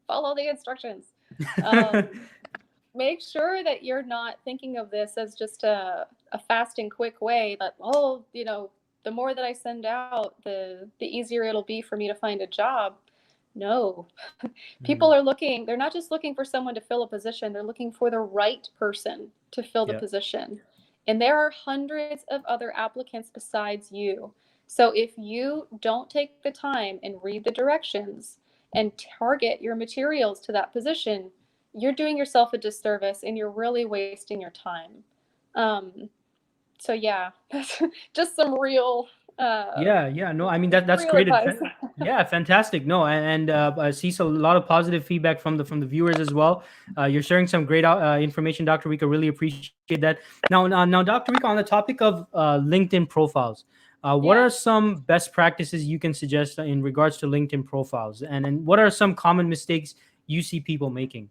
follow the instructions. Um, make sure that you're not thinking of this as just a fast and quick way that, oh, the more that I send out, the easier it'll be for me to find a job. No, people Mhm. are looking, they're not just looking for someone to fill a position, they're looking for the right person to fill the Yeah. position. And there are hundreds of other applicants besides you. So if you don't take the time and read the directions and target your materials to that position, you're doing yourself a disservice and you're really wasting your time. Um, so yeah, that's just some Yeah, yeah. No, I mean that's real great. advice. Yeah, fantastic. No, and I see a lot of positive feedback from the viewers as well. You're sharing some great information, Dr. Rico. Really appreciate that. Now, Dr. Rico, on the topic of LinkedIn profiles, what are Yeah. some best practices you can suggest in regards to LinkedIn profiles, and what are some common mistakes you see people making?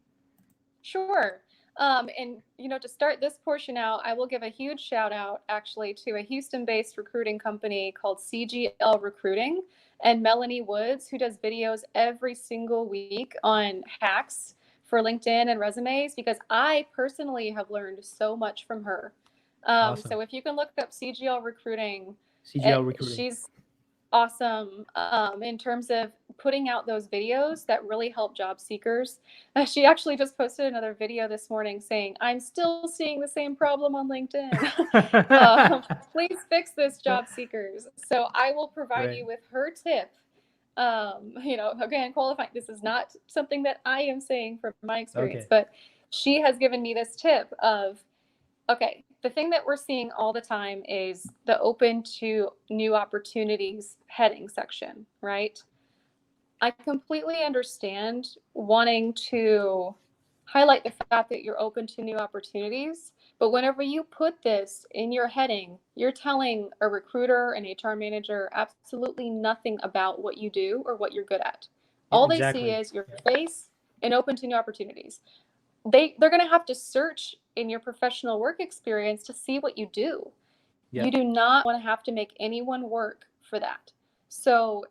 Sure. And to start this portion out, I will give a huge shout out actually to a Houston-based recruiting company called CGL Recruiting and Melanie Woods, who does videos every single week on hacks for LinkedIn and resumes, because I personally have learned so much from her. Awesome. So if you can look up CGL Recruiting, CGL recruiting. she's awesome in terms of putting out those videos that really help job seekers. She actually just posted another video this morning saying, I'm still seeing the same problem on LinkedIn. Please fix this, job seekers. So I will provide Right. you with her tip. Again, qualifying, this is not something that I am saying from my experience, Okay. but she has given me this tip of, okay, the thing that we're seeing all the time is the open to new opportunities heading section, right? I completely understand wanting to highlight the fact that you're open to new opportunities, but whenever you put this in your heading, you're telling a recruiter, an HR manager, absolutely nothing about what you do or what you're good at. Yeah, All they see exactly. is your face and open to new opportunities. They're going to have to search in your professional work experience to see what you do. Yeah. You do not want to have to make anyone work for that. So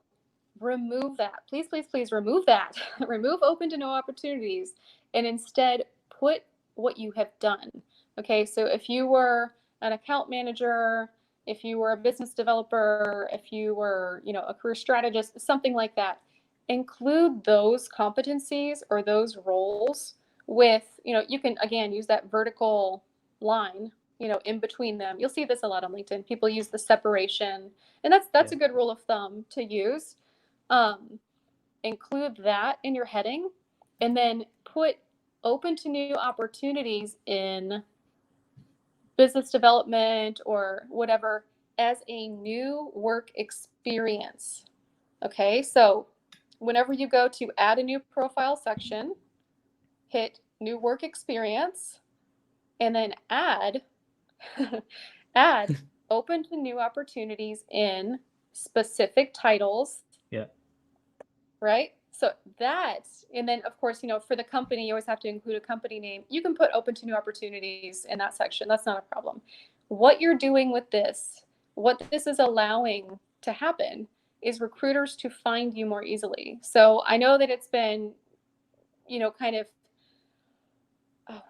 remove that. Please, please, please remove that. Remove open to no opportunities and instead put what you have done. Okay, so if you were an account manager, if you were a business developer, if you were, a career strategist, something like that, include those competencies or those roles with, you can again use that vertical line, in between them. You'll see this a lot on LinkedIn. People use the separation, and that's Yeah. a good rule of thumb to use. um, Include that in your heading and then put open to new opportunities in business development or whatever as a new work experience. Okay, so whenever you go to add a new profile section, hit new work experience and then add add open to new opportunities in specific titles, Yeah. right? So that, and then of course, for the company, you always have to include a company name. You can put open to new opportunities in that section. That's not a problem. What you're doing with this, what this is allowing to happen is recruiters to find you more easily. So I know that it's been, kind of, oh,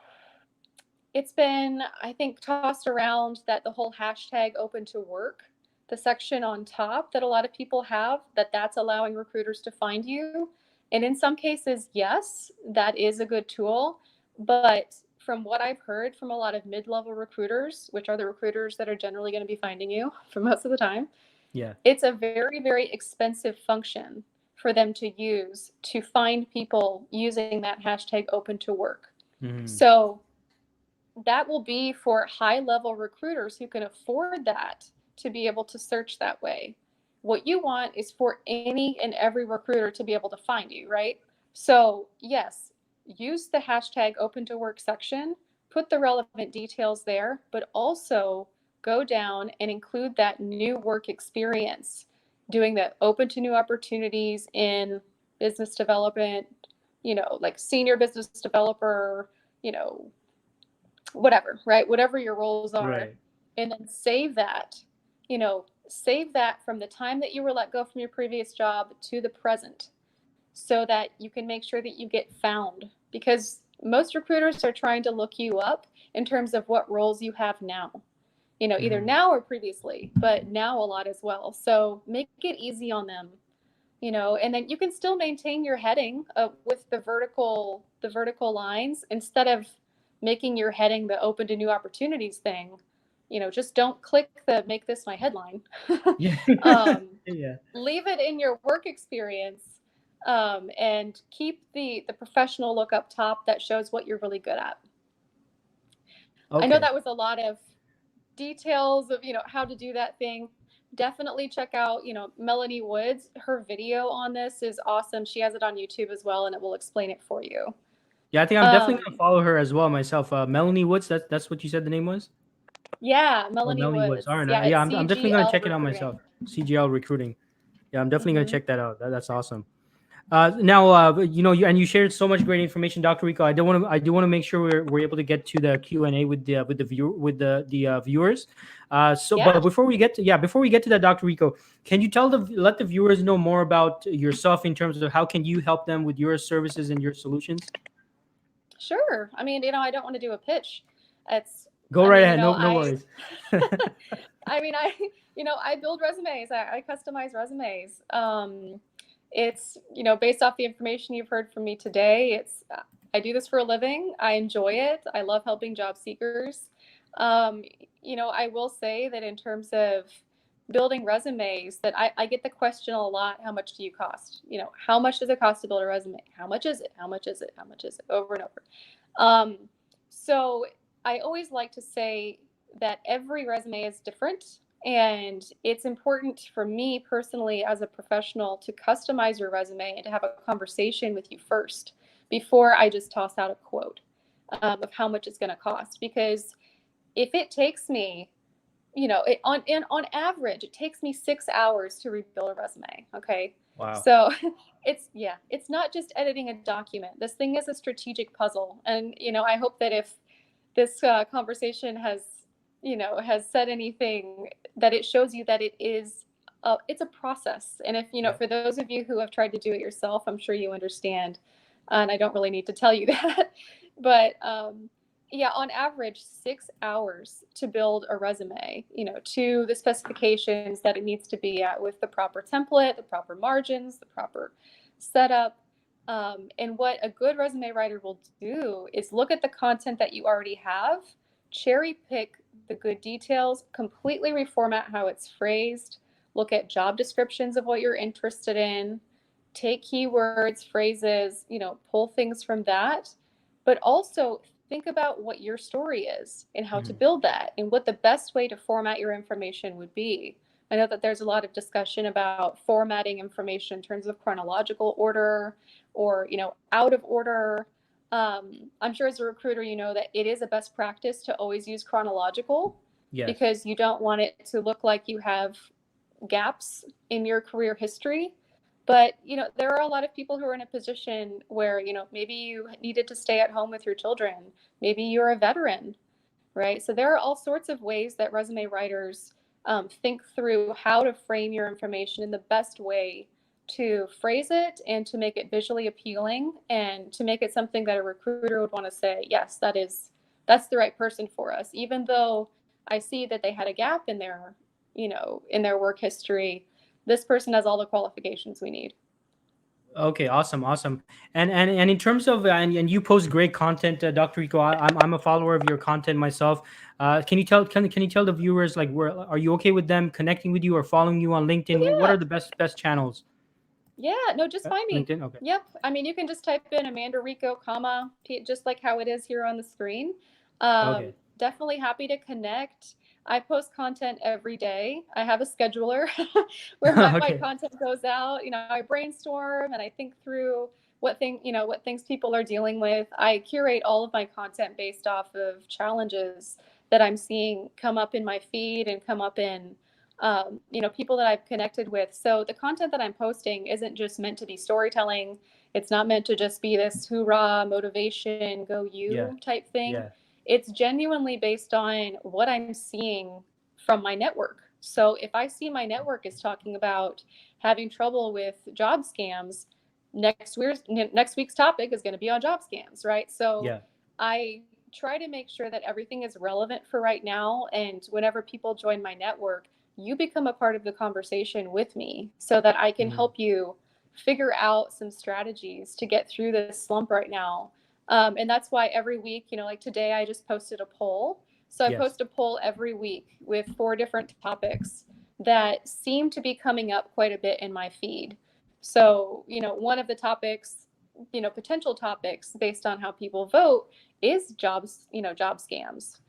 it's been, I think, tossed around that the whole hashtag open to work, the section on top that a lot of people have, that's allowing recruiters to find you. And in some cases, yes, that is a good tool. But from what I've heard from a lot of mid level recruiters, which are the recruiters that are generally going to be finding you for most of the time, Yeah. it's a very, very expensive function for them to use to find people using that hashtag open to work. Mhm. So that will be for high level recruiters who can afford that to be able to search that way. What you want is for any and every recruiter to be able to find you, right? So, yes, use the hashtag open to work section, put the relevant details there, but also go down and include that new work experience, doing the open to new opportunities in business development, like senior business developer, you know, whatever, right? Whatever your roles are. Right. And then save that from the time that you were let go from your previous job to the present so that you can make sure that you get found. Because most recruiters are trying to look you up in terms of what roles you have now, either Mhm. now or previously, but now a lot as well. So make it easy on them, and then you can still maintain your heading with the vertical lines instead of making your heading the open to new opportunities thing. Just don't click the make this my headline. Yeah. um, Yeah. Leave it in your work experience, and keep the professional look up top that shows what you're really good at. I know Okay. that was a lot of details of how to do that thing. Definitely check out Melanie Woods. Her video on this is awesome. She has it on YouTube as well, and it will explain it for you. Yeah, I think I'm definitely gonna um follow her as well myself. Melanie Woods. That's what you said the name was. yeah, Oh, Melanie Melanie Woods. All Woods. right. Yeah, Yeah, it's I'm definitely gonna CGL check it out Recruiting. myself. CGL recruiting. Yeah, I'm definitely gonna Hmm. check that out. That's awesome. Now, you shared so much great information, Dr. Rico. I do want to make sure we're able to get to the Q&A with the viewer with the viewers. But Yeah, before we get to that, Dr. Rico, can you let the viewers know more about yourself in terms of how can you help them with your services and your solutions? sure. I mean, I don't want to do a pitch. It's Go I right mean, ahead. No worries. I mean, I build resumes. I customize resumes. It's, based off the information you've heard from me today. I do this for a living. I enjoy it. I love helping job seekers. Um, I will say that in terms of building resumes, that I get the question a lot: how much do you cost? How much does it cost to build a resume? How much is it? How much is it? How much is it? Over and over. Um, so I always like to say that every resume is different. And it's important for me personally as a professional to customize your resume and to have a conversation with you first before I just toss out a quote of how much it's going to cost. Because if it takes me, on average, it takes me 6 hours to rebuild a resume. Okay. Wow. So it's not just editing a document. This thing is a strategic puzzle. And, I hope that if this conversation has said anything, that it shows you that it's a process. And if Yeah. for those of you who have tried to do it yourself, I'm sure you understand, and I don't really need to tell you that. But yeah, on average 6 hours to build a resume, to the specifications that it needs to be at, with the proper template, the proper margins, the proper setup. And what a good resume writer will do is look at the content that you already have, cherry pick the good details, completely reformat how it's phrased, look at job descriptions of what you're interested in, take keywords, phrases, pull things from that, but also think about what your story is and how to Mhm. build that and what the best way to format your information would be. I know that there's a lot of discussion about formatting information in terms of chronological order or, out of order. I'm sure as a recruiter, you know that it is a best practice to always use chronological Yes. because you don't want it to look like you have gaps in your career history. But there are a lot of people who are in a position where maybe you needed to stay at home with your children, maybe you're a veteran, right? So there are all sorts of ways that resume writers think through how to frame your information in the best way to phrase it and to make it visually appealing and to make it something that a recruiter would want to say, yes, that's the right person for us, even though I see that they had a gap in their work history. This person has all the qualifications we need. Okay, awesome. And in terms of and you post great content, Dr. Rico. I'm a follower of your content myself. Can you tell the viewers, like, where are you okay with them connecting with you or following you on Oh, LinkedIn? What yeah. are the best channels? Yeah, no, just find me. LinkedIn. Okay. Yep. I mean, you can just type in Amanda Rico, comma, just like how it is here on the screen. Okay. Definitely happy to connect. I post content every day. I have a scheduler where my Okay. content goes out. I brainstorm and I think through what things people are dealing with. I curate all of my content based off of challenges that I'm seeing come up in my feed and come up in people that I've connected with. So the content that I'm posting isn't just meant to be storytelling. It's not meant to just be this hoorah, motivation, go Yeah. you type thing. Yeah. It's genuinely based on what I'm seeing from my network. So if I see my network is talking about having trouble with job scams, next week's topic is going to be on job scams, right? So Yeah. I try to make sure that everything is relevant for right now. And whenever people join my network, you become a part of the conversation with me so that I can Mhm. help you figure out some strategies to get through this slump right now. And that's why every week, like today, I just posted a poll. So I Yes. post a poll every week with 4 different topics that seem to be coming up quite a bit in my feed. So, one of the topics, potential topics based on how people vote is jobs, job scams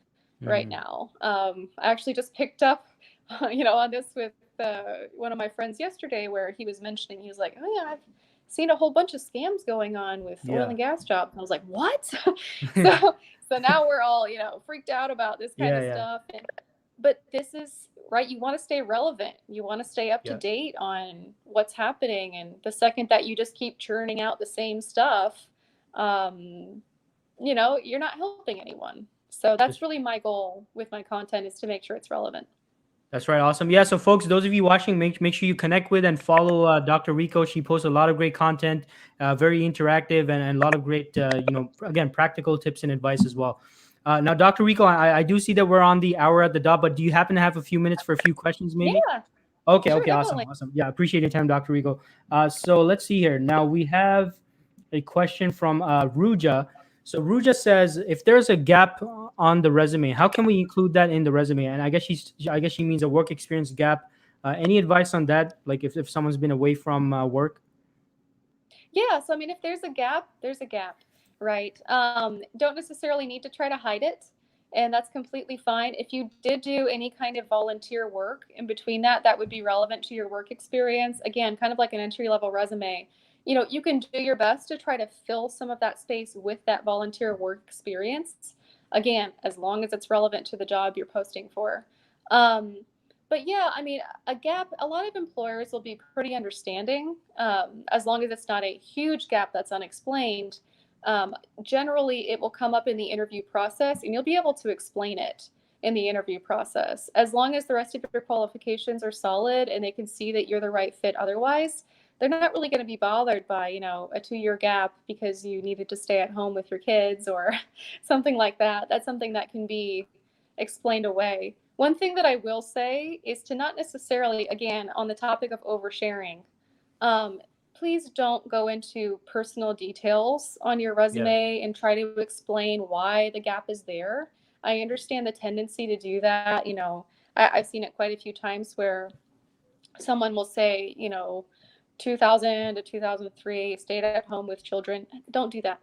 right Mhm. now. I actually just picked up, on this with one of my friends yesterday, where he was mentioning, he was like, "Oh yeah, I've seen a whole bunch of scams going on with oil Yeah. and gas jobs." And I was like, "What?" so so now we're all freaked out about this kind Yeah. of Yeah. stuff. But this is right. You want to stay relevant. You want to stay up to Yeah. date on what's happening. And the second that you just keep churning out the same stuff, um, you're not helping anyone. So that's Just really my goal with my content, is to make sure it's relevant. That's right. Awesome. Yeah. So, folks, those of you watching, make sure you connect with and follow Dr. Rico. She posts a lot of great content, very interactive, and a lot of great, again, practical tips and advice as well. Now, Dr. Rico, I do see that we're on the hour at the dot, but do you happen to have a few minutes for a few questions, maybe? Yeah, Okay. sure, Okay. Awesome. definitely. Awesome. Yeah. Appreciate your time, Dr. Rico. So let's see here. Now we have a question from Ruja. So Ruja says, if there's a gap on the resume, how can we include that in the resume? And I guess she means a work experience gap. Any advice on that? Like if someone's been away from work? Yeah, so I mean, if there's a gap, there's a gap, right? Don't necessarily need to try to hide it, and that's completely fine. If you did do any kind of volunteer work in between that, that would be relevant to your work experience. Again, kind of like an entry level resume. You can do your best to try to fill some of that space with that volunteer work experience. Again, as long as it's relevant to the job you're posting for. Um, but yeah, I mean, a gap, a lot of employers will be pretty understanding, as long as it's not a huge gap that's unexplained. Um, Generally, it will come up in the interview process and you'll be able to explain it in the interview process. As long as the rest of your qualifications are solid and they can see that you're the right fit otherwise, they're not really going to be bothered by, a 2-year gap because you needed to stay at home with your kids or something like that. That's something that can be explained away. One thing that I will say is to not necessarily, again, on the topic of oversharing, um, please don't go into personal details on your Yeah. resume and try to explain why the gap is there. I understand the tendency to do that. I've seen it quite a few times where someone will say, 2000 to 2003, stayed at home with children. Don't do that.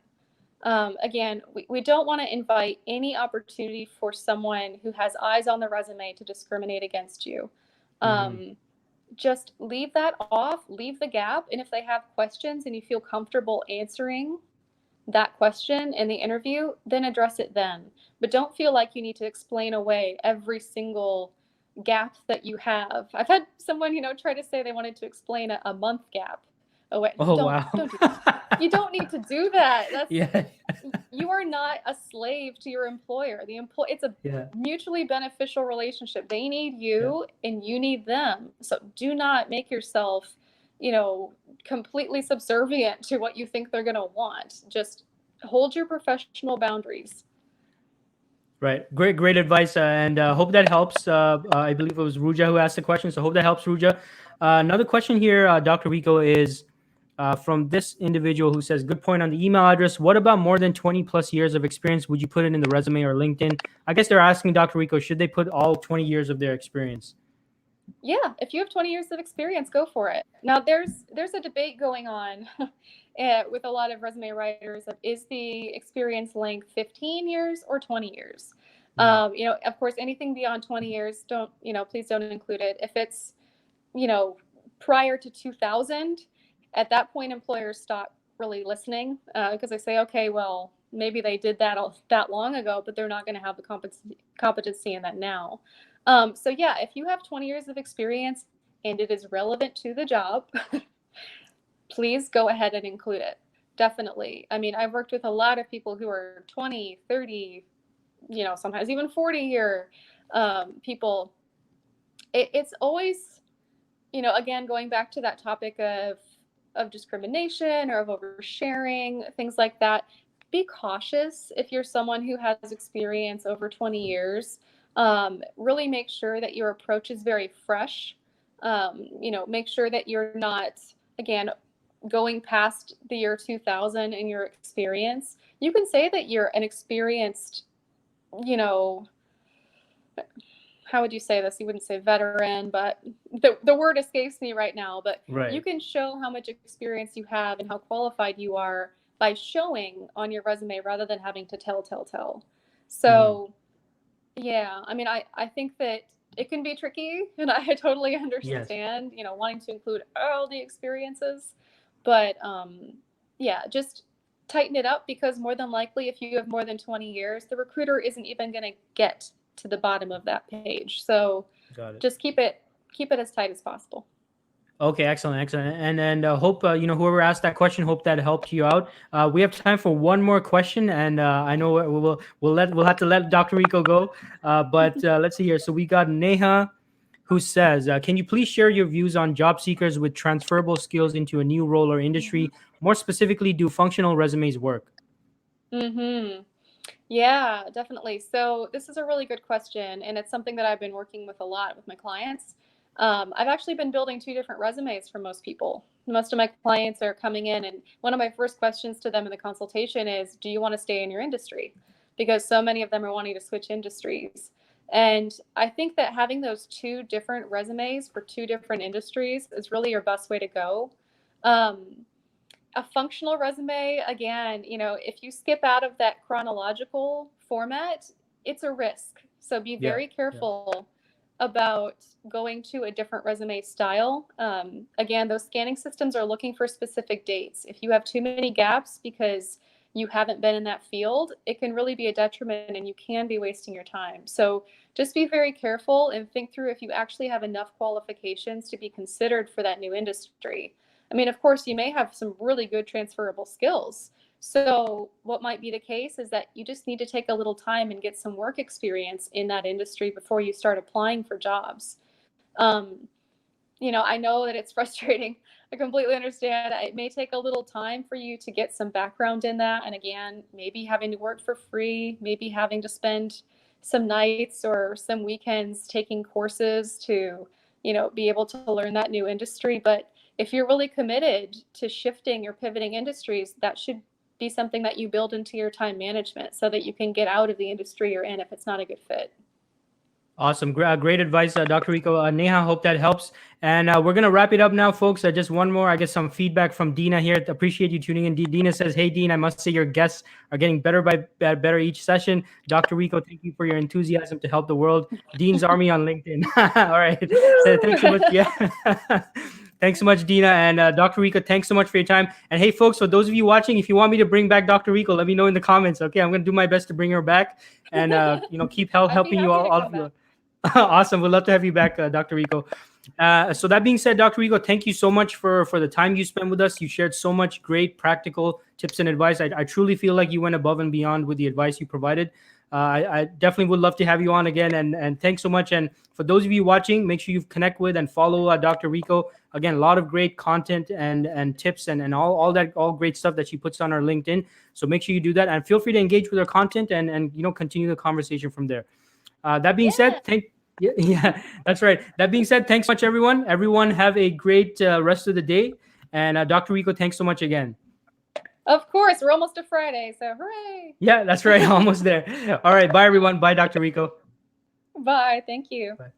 Again, we don't want to invite any opportunity for someone who has eyes on the resume to discriminate against you. Hmm. Um, just leave that off, leave the gap. And if they have questions and you feel comfortable answering that question in the interview, then address it then. But don't feel like you need to explain away every single gap that you have. I've had someone, try to say they wanted to explain a month gap away. Oh Don't wow. don't do that. You don't need to do that. Yeah. You are not a slave to your employer. It's a Yeah. mutually beneficial relationship. They need Yeah. you and you need them. So do not make yourself, you know, completely subservient to what you think they're going to want. Just hold your professional boundaries. Right. Great advice. And hope that helps. I believe it was Ruja who asked the question. So hope that helps, Ruja. Another question here, Dr. Rico, is from this individual who says, good point on the email address. What about more than 20 plus years of experience? Would you put it in the resume or LinkedIn? I guess they're asking Dr. Rico, should they put all 20 years of their experience? Yeah, if you have 20 years of experience, go for it. Now, there's a debate going on with a lot of resume writers of, is the experience length 15 years or 20 years? Yeah. Of course, anything beyond 20 years, don't, please don't include it. If it's, you know, prior to 2000, at that point, employers stop really listening because they say, okay, well, maybe they did that long ago, but they're not going to have the competency in that now. So yeah, if you have 20 years of experience and it is relevant to the job, please go ahead and include it. Definitely. I mean, I've worked with a lot of people who are 20, 30, sometimes even 40-year people. It's always, again, going back to that topic of discrimination or of oversharing, things like that. Be cautious if you're someone who has experience over 20 years. Really make sure that your approach is very fresh. Make sure that you're not, again, going past the year 2000 in your experience. You can say that you're an experienced, you know, how would you say this? You wouldn't say veteran, but the word escapes me right now. But you Right. can show how much experience you have and how qualified you are by showing on your resume rather than having to tell. Mhm. So, yeah, I mean, I think that it can be tricky, and I totally Yes. understand, wanting to include all the experiences. But yeah, just tighten it up because more than likely, if you have more than 20 years, the recruiter isn't even going to get to the bottom of that page. So Got it. just keep it as tight as possible. Okay, excellent, excellent, and hope whoever asked that question, hope that helped you out. We have time for one more question, and I know we'll have to let Dr. Rico go, but let's see here. So we got Neha, who says, "Can you please share your views on job seekers with transferable skills into a new role or industry? More specifically, do functional resumes work?" Mm-hmm. Yeah, definitely. So this is a really good question, and it's something that I've been working with a lot with my clients. I've actually been building two different resumes for most people. Most of my clients are coming in, and one of my first questions to them in the consultation is, "Do you want to stay in your industry?" Because so many of them are wanting to switch industries. And I think that having those two different resumes for two different industries is really your best way to go. Um, a functional resume, again, if you skip out of that chronological format, it's a risk. So be Yeah. very Yeah. careful about going to a different resume style. Again, those scanning systems are looking for specific dates. If you have too many gaps because you haven't been in that field, it can really be a detriment and you can be wasting your time. So just be very careful and think through if you actually have enough qualifications to be considered for that new industry. I mean, of course, you may have some really good transferable skills. So, what might be the case is that you just need to take a little time and get some work experience in that industry before you start applying for jobs. Um, I know that it's frustrating. I completely understand. It may take a little time for you to get some background in that. And again, maybe having to work for free, maybe having to spend some nights or some weekends taking courses to, be able to learn that new industry. But if you're really committed to shifting or pivoting industries, that should be something that you build into your time management so that you can get out of the industry you're in if it's not a good fit. Awesome. Great advice, Dr. Rico. Neha, hope that helps. And we're going to wrap it up now, folks. Just one more, I guess, some feedback from Dina here. Appreciate you tuning in. Dina says, "Hey, Dean, I must say your guests are getting better by better each session. Dr. Rico, thank you for your enthusiasm to help the world. Dean's Army on LinkedIn." All right. Thanks so much. Yeah. Thanks so much, Dina. And Dr. Rico, thanks so much for your time. And hey, folks, for those of you watching, if you want me to bring back Dr. Rico, let me know in the comments. Okay. I'm going to do my best to bring her back and, keep I'd be helping you happy to all come of you. back. Awesome. We'd love to have you back, Dr. Rico. So that being said, Dr. Rico, thank you so much for the time you spent with us. You shared so much great practical tips and advice. I truly feel like you went above and beyond with the advice you provided. I definitely would love to have you on again. And thanks so much. And for those of you watching, make sure you connect with and follow Dr. Rico. Again, a lot of great content and tips and all great stuff that she puts on our LinkedIn. So make sure you do that and feel free to engage with her content and continue the conversation from there. That being Yeah. said, yeah, yeah, that's right. That being said, thanks so much, everyone. Everyone have a great rest of the day. And Dr. Rico, thanks so much again. Of course, we're almost to Friday, so hooray! Yeah, that's right. Almost there. All right. Bye, everyone. Bye, Dr. Rico. Bye. Thank you. Bye.